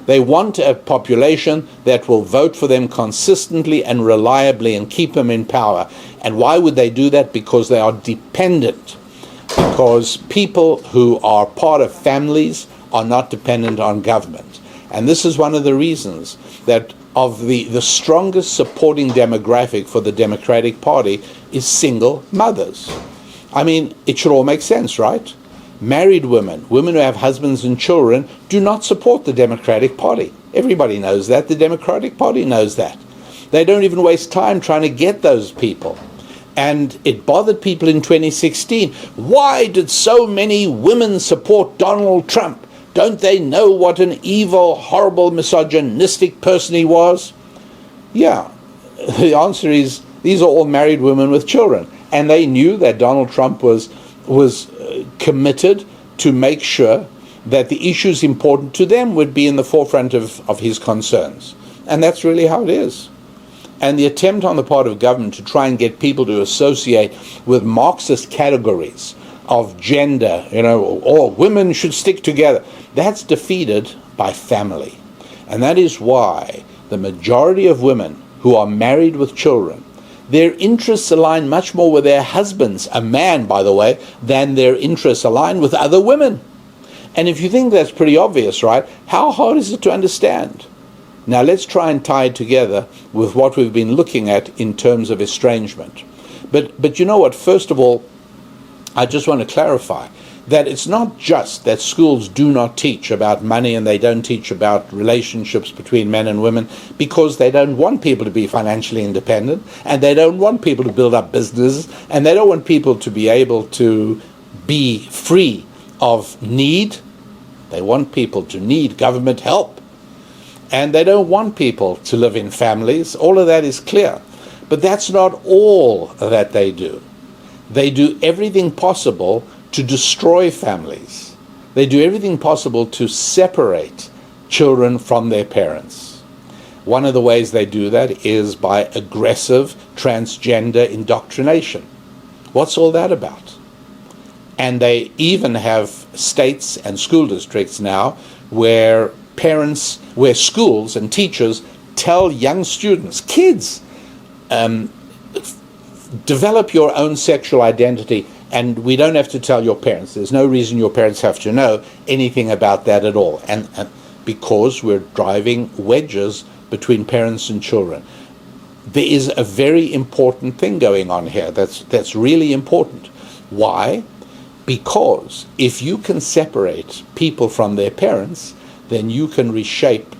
[SPEAKER 1] They want a population that will vote for them consistently and reliably and keep them in power. And why would they do that? Because they are dependent. Because people who are part of families are not dependent on government. And this is one of the reasons that of the strongest supporting demographic for the Democratic Party is single mothers. I mean, it should all make sense, right? Married women, women who have husbands and children, do not support the Democratic Party. Everybody knows that. The Democratic Party knows that. They don't even waste time trying to get those people. And it bothered people in 2016. Why did so many women support Donald Trump? Don't they know what an evil, horrible, misogynistic person he was? Yeah, the answer is these are all married women with children. And they knew that Donald Trump was committed to make sure that the issues important to them would be in the forefront of his concerns. And that's really how it is. And the attempt on the part of government to try and get people to associate with Marxist categories of gender, or women should stick together, that's defeated by family. And that is why the majority of women who are married with children, their interests align much more with their husbands, a man, by the way, than their interests align with other women. And if you think that's pretty obvious, right, how hard is it to understand? Now let's try and tie it together with what we've been looking at in terms of estrangement. But you know what, first of all, I just want to clarify that it's not just that schools do not teach about money and they don't teach about relationships between men and women because they don't want people to be financially independent, and they don't want people to build up businesses, and they don't want people to be able to be free of need. They want people to need government help. And they don't want people to live in families. All of that is clear. But that's not all that they do. They do everything possible to destroy families. They do everything possible to separate children from their parents. One of the ways they do that is by aggressive transgender indoctrination. What's all that about? And they even have states and school districts now where schools and teachers tell young students, kids, develop your own sexual identity, and we don't have to tell your parents. There's no reason your parents have to know anything about that at all. And because we're driving wedges between parents and children. There is a very important thing going on here that's really important. Why? Because if you can separate people from their parents, then you can reshape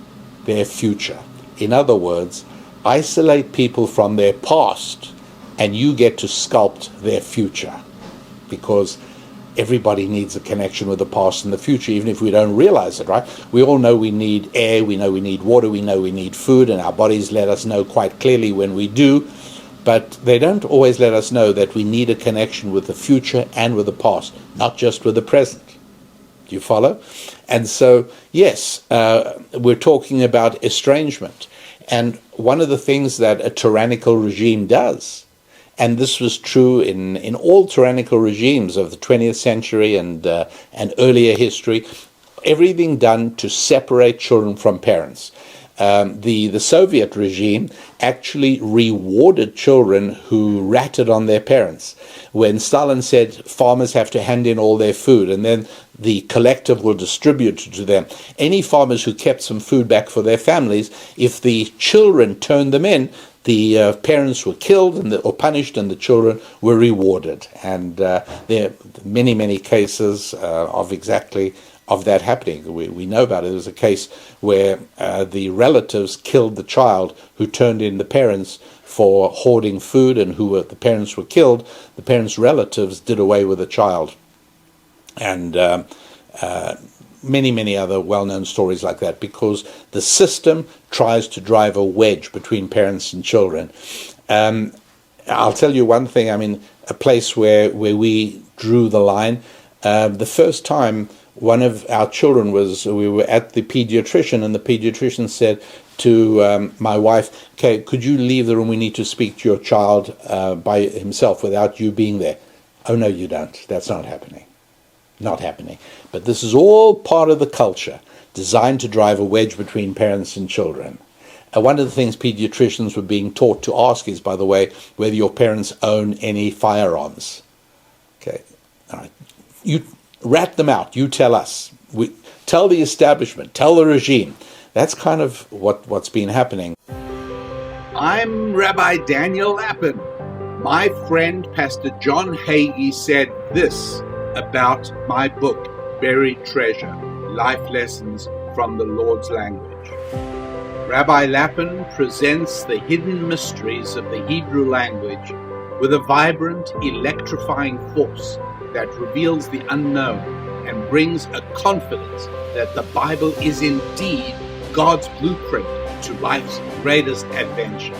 [SPEAKER 1] their future. In other words, isolate people from their past, and you get to sculpt their future. Because everybody needs a connection with the past and the future, even if we don't realize it, right? We all know we need air, we know we need water, we know we need food, and our bodies let us know quite clearly when we do. But they don't always let us know that we need a connection with the future and with the past, not just with the present. Do you follow? And so, yes, we're talking about estrangement. And one of the things that a tyrannical regime does, and this was true in all tyrannical regimes of the 20th century and earlier history, everything done to separate children from parents. The Soviet regime actually rewarded children who ratted on their parents. When Stalin said farmers have to hand in all their food and then the collective will distribute it to them, any farmers who kept some food back for their families, if the children turned them in, the parents were killed or punished, and the children were rewarded. And there are many, many cases of that happening. We know about it. There was a case where the relatives killed the child who turned in the parents for hoarding food, and the parents were killed. The parents' relatives did away with the child. And many, many other well-known stories like that, because the system tries to drive a wedge between parents and children. I'll tell you one thing. I mean, a place where we drew the line, the first time one of our children we were at the pediatrician, and the pediatrician said to my wife, okay, could you leave the room? We need to speak to your child by himself without you being there. Oh, no, you don't. That's not happening. Not happening. But this is all part of the culture designed to drive a wedge between parents and children. One of the things pediatricians were being taught to ask is, by the way, whether your parents own any firearms. Okay, all right. You rat them out. You tell us. Tell the establishment. Tell the regime. That's kind of what's been happening. I'm Rabbi Daniel Lapin. My friend, Pastor John Hagee, said this about my book, Buried Treasure, Life Lessons from the Lord's Language. Rabbi Lapin presents the hidden mysteries of the Hebrew language with a vibrant, electrifying force that reveals the unknown and brings a confidence that the Bible is indeed God's blueprint to life's greatest adventure.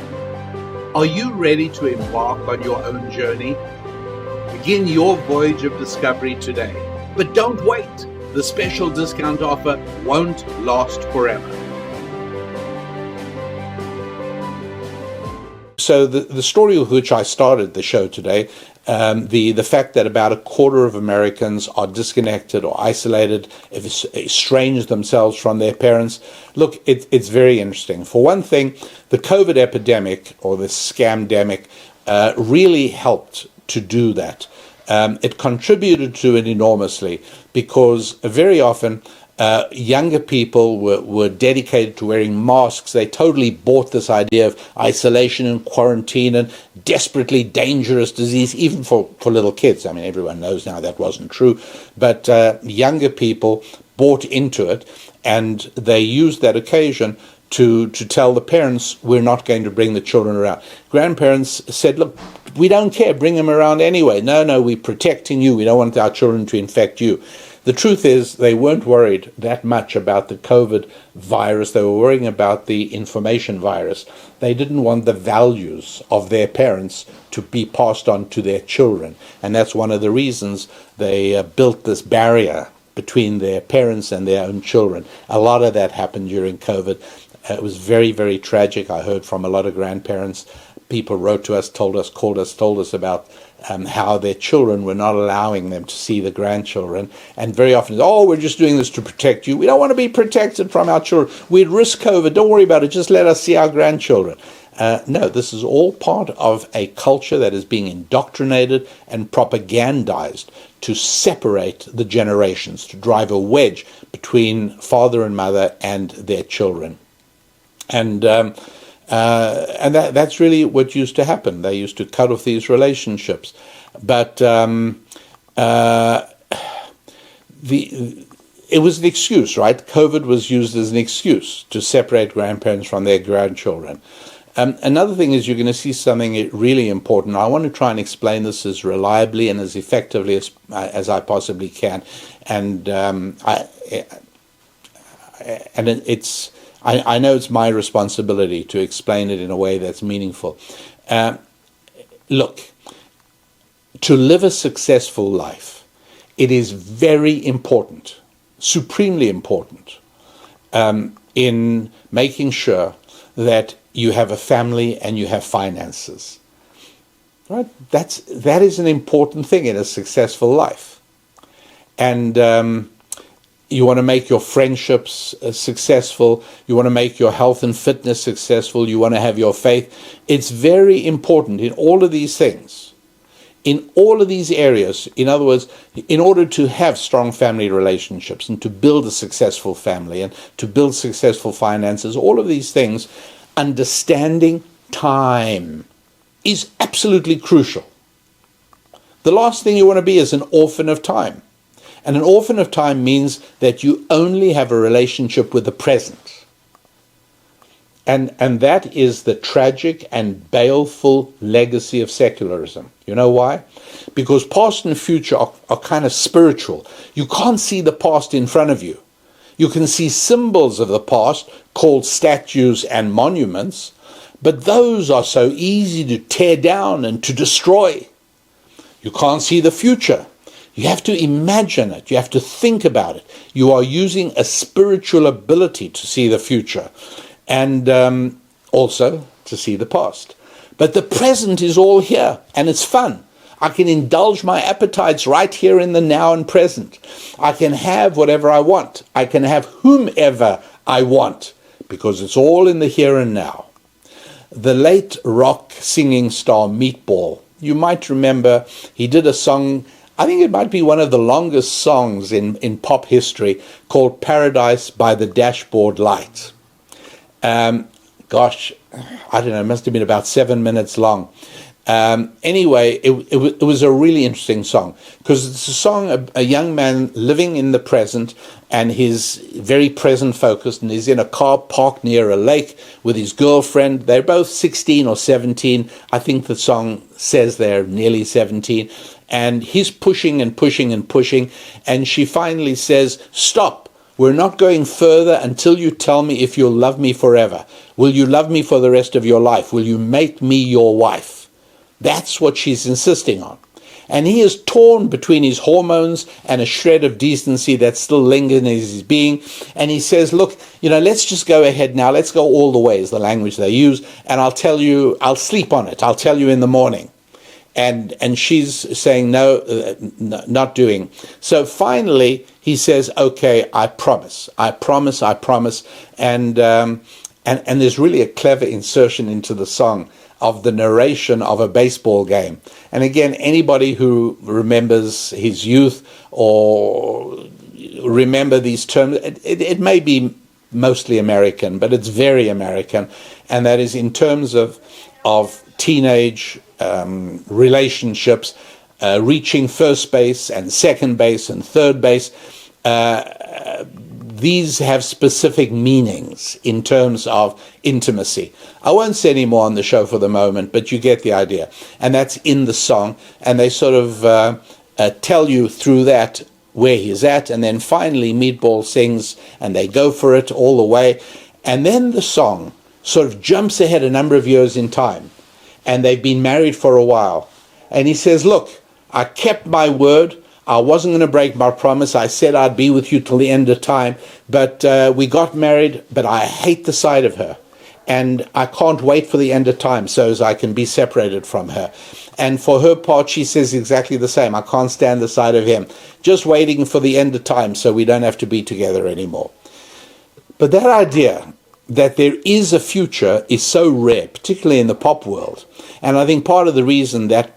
[SPEAKER 1] Are you ready to embark on your own journey? Begin your voyage of discovery today. But don't wait. The special discount offer won't last forever. So the story with which I started the show today, the fact that about a quarter of Americans are disconnected or isolated, estranged themselves from their parents. Look, it's very interesting. For one thing, the COVID epidemic or the scamdemic really helped to do that. It contributed to it enormously because very often younger people were dedicated to wearing masks. They totally bought this idea of isolation and quarantine and desperately dangerous disease, even for little kids. I mean, everyone knows now that wasn't true. But younger people bought into it, and they used that occasion to tell the parents, we're not going to bring the children around. Grandparents said, look, we don't care, bring them around anyway. No, we're protecting you. We don't want our children to infect you. The truth is, they weren't worried that much about the COVID virus. They were worrying about the information virus. They didn't want the values of their parents to be passed on to their children. And that's one of the reasons they built this barrier between their parents and their own children. A lot of that happened during COVID. It was very, very tragic. I heard from a lot of grandparents. People wrote to us, told us about how their children were not allowing them to see the grandchildren. And very often, we're just doing this to protect you. We don't want to be protected from our children. We'd risk COVID. Don't worry about it. Just let us see our grandchildren. No, this is all part of a culture that is being indoctrinated and propagandized to separate the generations, to drive a wedge between father and mother and their children. And that's really what used to happen. They used to cut off these relationships. But it was an excuse, right? COVID was used as an excuse to separate grandparents from their grandchildren. Another thing is you're going to see something really important. I want to try and explain this as reliably and as effectively as I possibly can. And I know it's my responsibility to explain it in a way that's meaningful. Look, to live a successful life, it is very important, supremely important, in making sure that you have a family and you have finances. Right? That is an important thing in a successful life. And you want to make your friendships successful. You want to make your health and fitness successful. You want to have your faith. It's very important in all of these things, in all of these areas. In other words, in order to have strong family relationships and to build a successful family and to build successful finances, all of these things, understanding time is absolutely crucial. The last thing you want to be is an orphan of time. And an orphan of time means that you only have a relationship with the present. And that is the tragic and baleful legacy of secularism. You know why? Because past and future are kind of spiritual. You can't see the past in front of you. You can see symbols of the past called statues and monuments, but those are so easy to tear down and to destroy. You can't see the future. You have to imagine it. You have to think about it. You are using a spiritual ability to see the future and also to see the past. But the present is all here and it's fun. I can indulge my appetites right here in the now and present. I can have whatever I want. I can have whomever I want because it's all in the here and now. The late rock singing star Meatball, you might remember he did a song, I think it might be one of the longest songs in pop history, called Paradise by the Dashboard Light. I don't know, it must have been about 7 minutes long. Anyway, it was a really interesting song because it's a song, a young man living in the present, and he's very present focused, and he's in a car parked near a lake with his girlfriend. They're both 16 or 17. I think the song says they're nearly 17. And he's pushing and pushing and pushing, and she finally says, "Stop. We're not going further until you tell me if you'll love me forever. Will you love me for the rest of your life? Will you make me your wife?" That's what she's insisting on. And he is torn between his hormones and a shred of decency that still lingers in his being. And he says, "Look, let's just go ahead now. Let's go all the way," is the language they use. "And I'll tell you, I'll sleep on it. I'll tell you in the morning." And she's saying, no, not doing. So finally, he says, "Okay, I promise. I promise. I promise." And there's really a clever insertion into the song of the narration of a baseball game. And again, anybody who remembers his youth or remember these terms, it may be mostly American, but it's very American. And that is in terms of teenage relationships, reaching first base and second base and third base. These have specific meanings in terms of intimacy. I won't say any more on the show for the moment, but you get the idea. And that's in the song. And they sort of tell you through that where he's at. And then finally, Meatball sings, and they go for it all the way. And then the song sort of jumps ahead a number of years in time. And they've been married for a while. And he says, "Look, I kept my word. I wasn't going to break my promise. I said I'd be with you till the end of time. But we got married, but I hate the sight of her. And I can't wait for the end of time so as I can be separated from her." And for her part, she says exactly the same. "I can't stand the sight of him. Just waiting for the end of time so we don't have to be together anymore." But that idea that there is a future is so rare, particularly in the pop world. And I think part of the reason that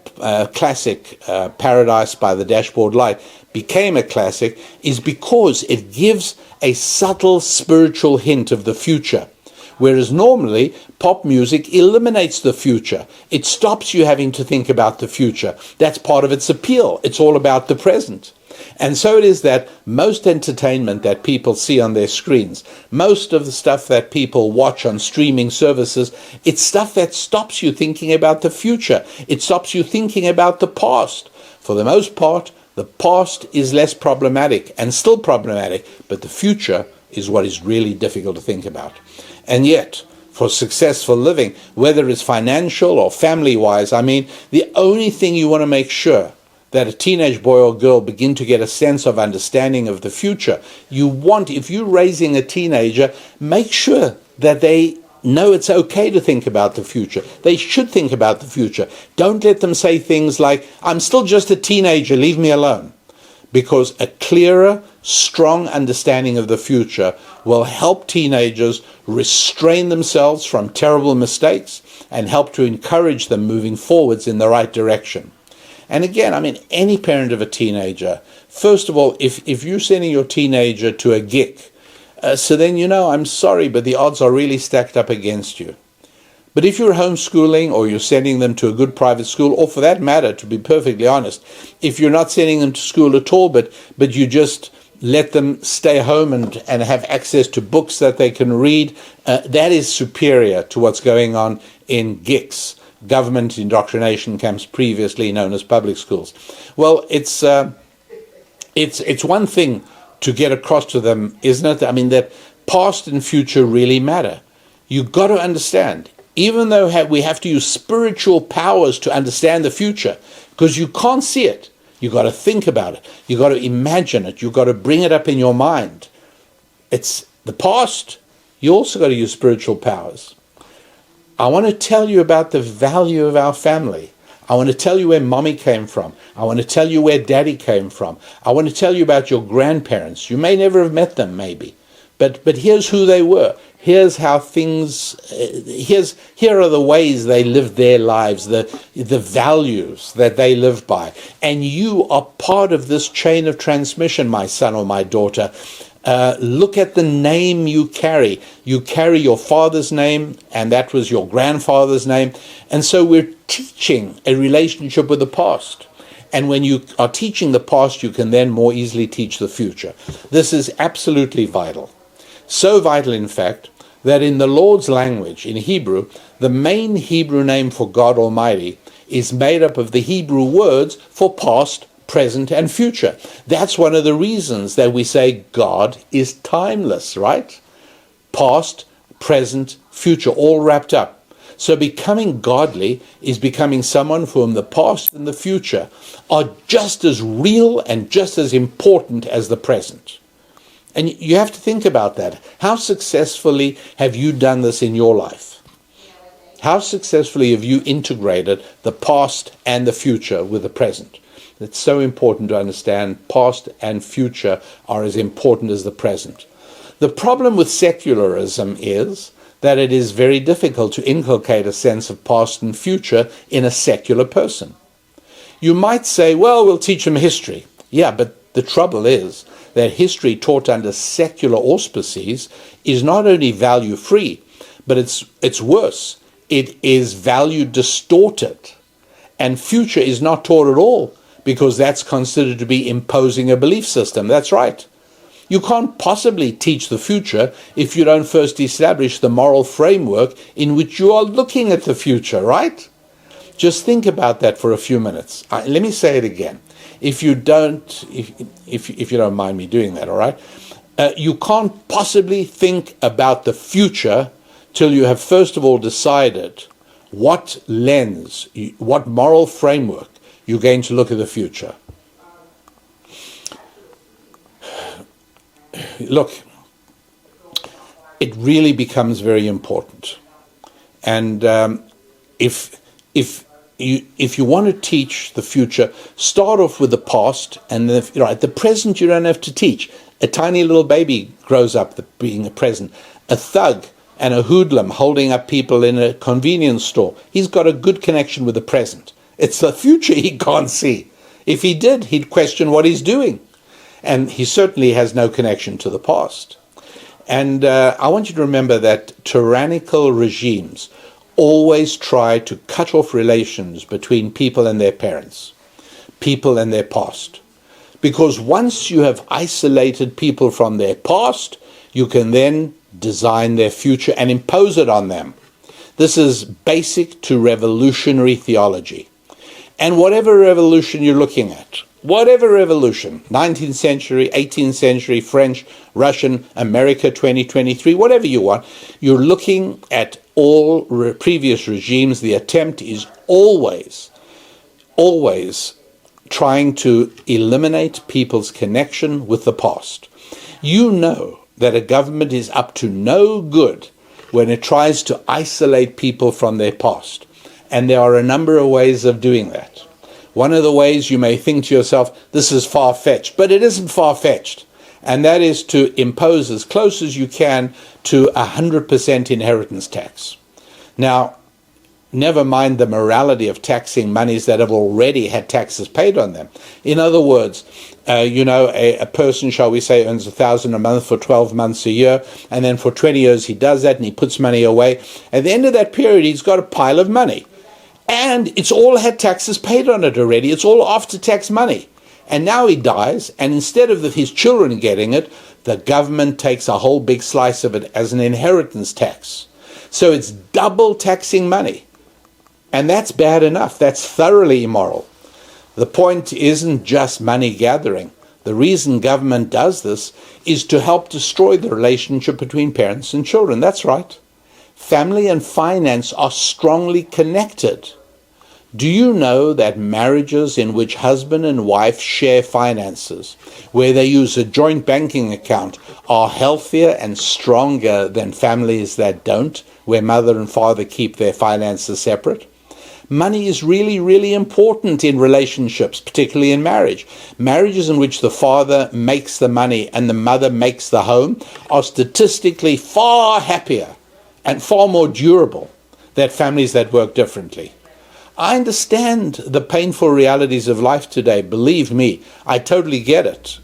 [SPEAKER 1] classic Paradise by the Dashboard Light became a classic is because it gives a subtle spiritual hint of the future. Whereas normally pop music eliminates the future. It stops you having to think about the future. That's part of its appeal. It's all about the present. And so it is that most entertainment that people see on their screens, most of the stuff that people watch on streaming services, it's stuff that stops you thinking about the future. It stops you thinking about the past. For the most part, the past is less problematic and still problematic, but the future is what is really difficult to think about. And yet, for successful living, whether it's financial or family-wise, the only thing you want to make sure that a teenage boy or girl begin to get a sense of understanding of the future. If you're raising a teenager, make sure that they know it's okay to think about the future. They should think about the future. Don't let them say things like, "I'm still just a teenager, leave me alone." Because a clearer, strong understanding of the future will help teenagers restrain themselves from terrible mistakes and help to encourage them moving forwards in the right direction. And again, any parent of a teenager, first of all, if you're sending your teenager to a gig, so then I'm sorry, but the odds are really stacked up against you. But if you're homeschooling or you're sending them to a good private school, or for that matter, to be perfectly honest, if you're not sending them to school at all, but you just let them stay home and have access to books that they can read, that is superior to what's going on in GICs. Government indoctrination camps, previously known as public schools. Well, it's one thing to get across to them, isn't it? That past and future really matter. You've got to understand, even though we have to use spiritual powers to understand the future, because you can't see it. You've got to think about it. You've got to imagine it. You've got to bring it up in your mind. It's the past. You also got to use spiritual powers. I want to tell you about the value of our family. I want to tell you where mommy came from. I want to tell you where daddy came from. I want to tell you about your grandparents. You may never have met them, maybe. But here's who they were. Here's how things, here are the ways they lived their lives, the values that they lived by. And you are part of this chain of transmission, my son or my daughter. Look at the name you carry. You carry your father's name, and that was your grandfather's name. And so we're teaching a relationship with the past. And when you are teaching the past, you can then more easily teach the future. This is absolutely vital. So vital, in fact, that in the Lord's language, in Hebrew, the main Hebrew name for God Almighty is made up of the Hebrew words for past, present, and future. That's one of the reasons that we say God is timeless, right? Past, present, future, all wrapped up. So becoming godly is becoming someone for whom the past and the future are just as real and just as important as the present. And you have to think about that. How successfully have you done this in your life? How successfully have you integrated the past and the future with the present? It's so important to understand past and future are as important as the present. The problem with secularism is that it is very difficult to inculcate a sense of past and future in a secular person. You might say, well, we'll teach them history. Yeah, but the trouble is that history taught under secular auspices is not only value-free, but it's worse. It is value distorted. And future is not taught at all, because that's considered to be imposing a belief system. That's right. You can't possibly teach the future if you don't first establish the moral framework in which you are looking at the future, right? Just think about that for a few minutes. Let me say it again. If you don't mind me doing that, all right? You can't possibly think about the future till you have first of all decided what lens, what moral framework you're going to look at the future. Look, it really becomes very important. And if you want to teach the future, start off with the past, and the present you don't have to teach. A tiny little baby grows up being a present. A thug and a hoodlum holding up people in a convenience store, he's got a good connection with the present. It's the future he can't see. If he did, he'd question what he's doing. And he certainly has no connection to the past. And I want you to remember that tyrannical regimes always try to cut off relations between people and their parents, people and their past. Because once you have isolated people from their past, you can then design their future and impose it on them. This is basic to revolutionary theology. And whatever revolution you're looking at, whatever revolution, 19th century, 18th century, French, Russian, America 2023, whatever you want, you're looking at all previous regimes. The attempt is always trying to eliminate people's connection with the past. You know that a government is up to no good when it tries to isolate people from their past. And there are a number of ways of doing that. One of the ways you may think to yourself, this is far-fetched, but it isn't far-fetched. And that is to impose as close as you can to 100% inheritance tax. Now, never mind the morality of taxing monies that have already had taxes paid on them. In other words, a person, shall we say, earns $1,000 a month for 12 months a year, and then for 20 years he does that and he puts money away. At the end of that period, he's got a pile of money. And it's all had taxes paid on it already. It's all after-tax money. And now he dies, and instead of his children getting it, the government takes a whole big slice of it as an inheritance tax. So it's double taxing money. And that's bad enough. That's thoroughly immoral. The point isn't just money gathering. The reason government does this is to help destroy the relationship between parents and children. That's right. Family and finance are strongly connected. Do you know that marriages in which husband and wife share finances, where they use a joint banking account, are healthier and stronger than families that don't, where mother and father keep their finances separate? Money is really, really important in relationships, particularly in marriage. Marriages in which the father makes the money and the mother makes the home are statistically far happier and far more durable than families that work differently. I understand the painful realities of life today. Believe me, I totally get it.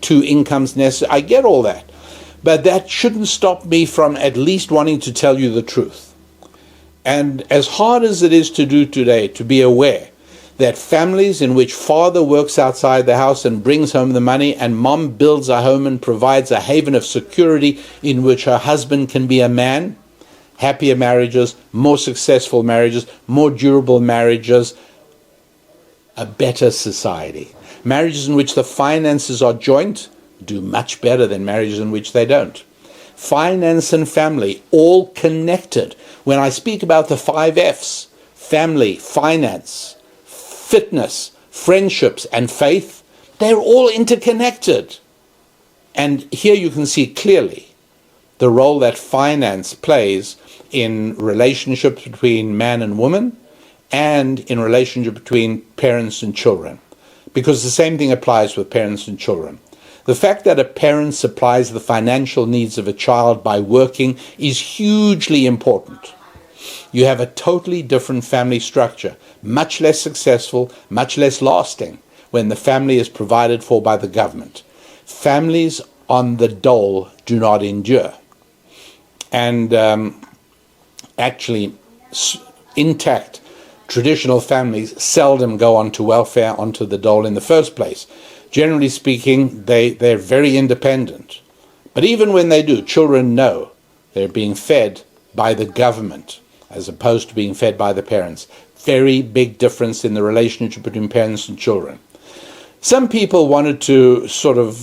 [SPEAKER 1] two incomes necessary. I get all that. But that shouldn't stop me from at least wanting to tell you the truth. And as hard as it is to do today, to be aware that families in which father works outside the house and brings home the money, and mom builds a home and provides a haven of security in which her husband can be a man, happier marriages, more successful marriages, more durable marriages, a better society. Marriages in which the finances are joint do much better than marriages in which they don't. Finance and family, all connected. When I speak about the 5 F's, family, finance, fitness, friendships, and faith, they're all interconnected. And here you can see clearly the role that finance plays in relationships between man and woman and in relationship between parents and children. Because the same thing applies with parents and children. The fact that a parent supplies the financial needs of a child by working is hugely important. You have a totally different family structure, much less successful, much less lasting, when the family is provided for by the government. Families on the dole do not endure. And actually, intact traditional families seldom go onto welfare, onto the dole in the first place. Generally speaking, they're very independent. But even when they do, children know they're being fed by the government as opposed to being fed by the parents. Very big difference in the relationship between parents and children. Some people wanted to sort of,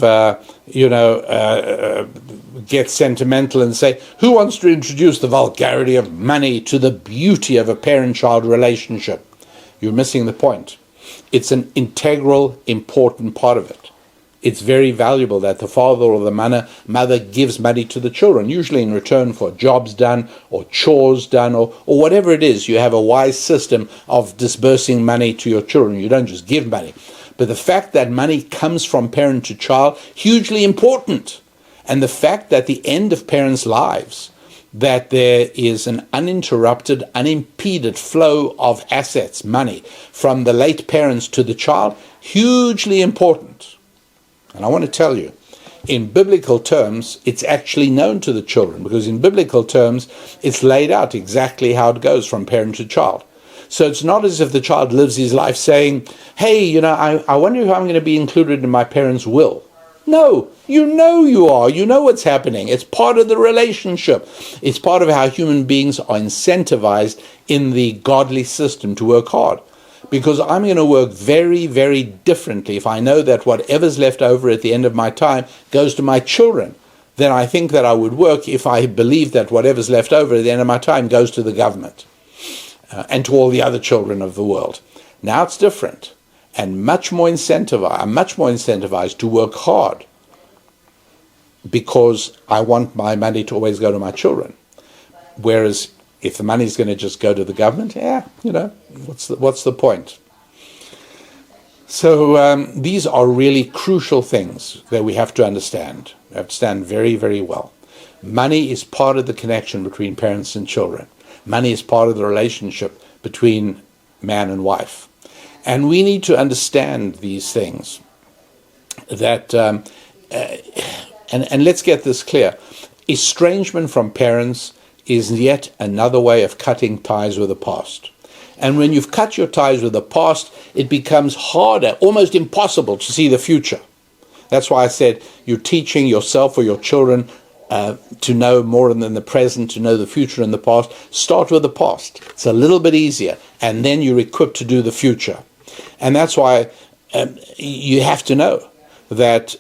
[SPEAKER 1] get sentimental and say, who wants to introduce the vulgarity of money to the beauty of a parent-child relationship? You're missing the point. It's an integral, important part of it. It's very valuable that the father or the mother gives money to the children, usually in return for jobs done or chores done or whatever it is. You have a wise system of disbursing money to your children. You don't just give money. But the fact that money comes from parent to child, hugely important. And the fact that the end of parents' lives, that there is an uninterrupted, unimpeded flow of assets, money, from the late parents to the child, hugely important. And I want to tell you, in biblical terms, it's actually known to the children, because in biblical terms, it's laid out exactly how it goes from parent to child. So it's not as if the child lives his life saying, hey, I wonder if I'm going to be included in my parents' will. No, you are. You know what's happening. It's part of the relationship. It's part of how human beings are incentivized in the godly system to work hard. Because I'm going to work very, very differently if I know that whatever's left over at the end of my time goes to my children than I think that I would work if I believe that whatever's left over at the end of my time goes to the government and to all the other children of the world. Now it's different. And much more incentivized to work hard because I want my money to always go to my children. Whereas if the money's going to just go to the government, what's the point? So these are really crucial things that we have to understand. We have to understand very, very well. Money is part of the connection between parents and children. Money is part of the relationship between man and wife. And we need to understand these things. That and let's get this clear. Estrangement from parents is yet another way of cutting ties with the past. And when you've cut your ties with the past, it becomes harder, almost impossible to see the future. That's why I said you're teaching yourself or your children to know more than the present, to know the future and the past. Start with the past. It's a little bit easier. And then you're equipped to do the future. And that's why you have to know that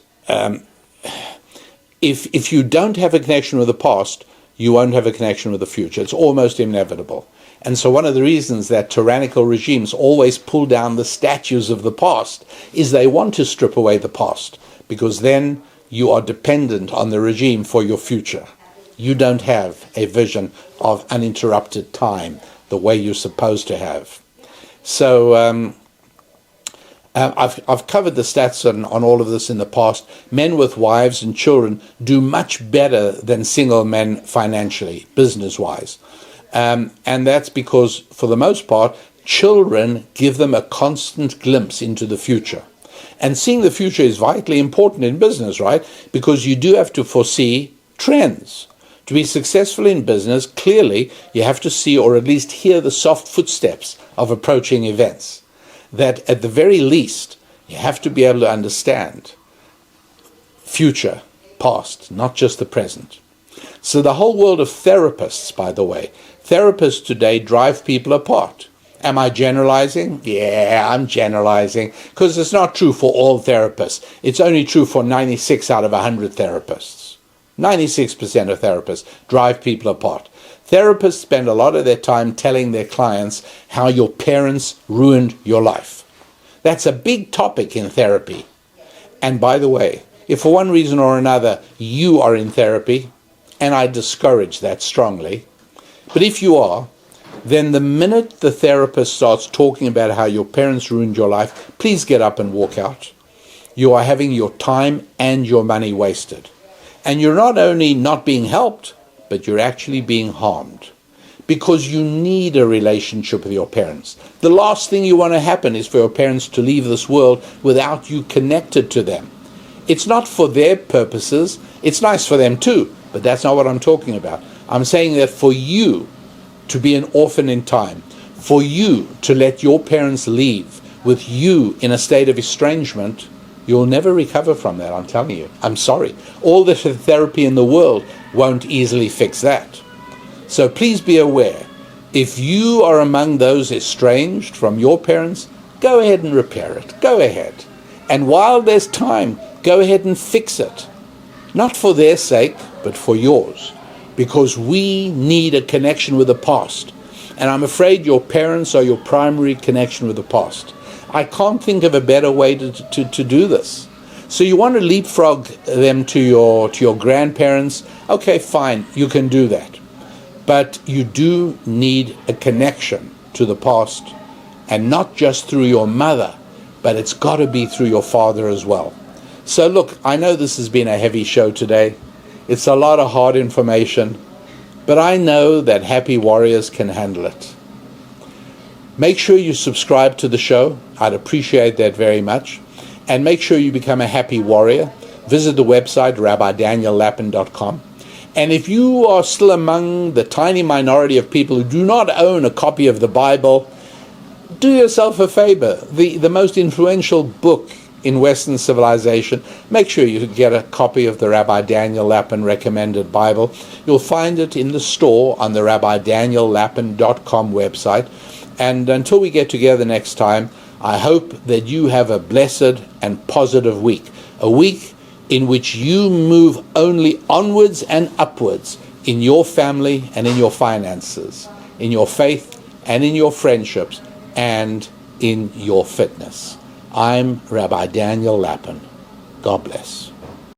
[SPEAKER 1] if you don't have a connection with the past, you won't have a connection with the future. It's almost inevitable. And so one of the reasons that tyrannical regimes always pull down the statues of the past is they want to strip away the past, because then you are dependent on the regime for your future. You don't have a vision of uninterrupted time the way you're supposed to have. So I've covered the stats on all of this in the past. Men with wives and children do much better than single men financially, business-wise. And that's because, for the most part, children give them a constant glimpse into the future. And seeing the future is vitally important in business, right? Because you do have to foresee trends. To be successful in business, clearly you have to see or at least hear the soft footsteps of approaching events. That at the very least, you have to be able to understand future, past, not just the present. So the whole world of therapists, by the way, therapists today drive people apart. Am I generalizing? Yeah, I'm generalizing, because it's not true for all therapists. It's only true for 96 out of 100 therapists. 96% of therapists drive people apart. Therapists spend a lot of their time telling their clients how your parents ruined your life. That's a big topic in therapy. And by the way, if for one reason or another you are in therapy, and I discourage that strongly, but if you are, then the minute the therapist starts talking about how your parents ruined your life, please get up and walk out. You are having your time and your money wasted. And you're not only not being helped, but you're actually being harmed. Because you need a relationship with your parents. The last thing you want to happen is for your parents to leave this world without you connected to them. It's not for their purposes. It's nice for them too, but that's not what I'm talking about. I'm saying that for you to be an orphan in time, for you to let your parents leave with you in a state of estrangement, you'll never recover from that, I'm telling you. I'm sorry. All the therapy in the world won't easily fix that. So please be aware, if you are among those estranged from your parents, go ahead and repair it. Go ahead. And while there's time, go ahead and fix it. Not for their sake, but for yours. Because we need a connection with the past. And I'm afraid your parents are your primary connection with the past. I can't think of a better way to do this. So you want to leapfrog them to your grandparents? Okay, fine, you can do that. But you do need a connection to the past, and not just through your mother, but it's got to be through your father as well. So look, I know this has been a heavy show today. It's a lot of hard information, but I know that happy warriors can handle it. Make sure you subscribe to the show. I'd appreciate that very much. And make sure you become a happy warrior. Visit the website, rabbidaniellapin.com. And if you are still among the tiny minority of people who do not own a copy of the Bible, do yourself a favor. The most influential book in Western civilization, make sure you get a copy of the Rabbi Daniel Lapin Recommended Bible. You'll find it in the store on the rabbidaniellapin.com website. And until we get together next time, I hope that you have a blessed and positive week. A week in which you move only onwards and upwards in your family and in your finances, in your faith and in your friendships, and in your fitness. I'm Rabbi Daniel Lapin. God bless.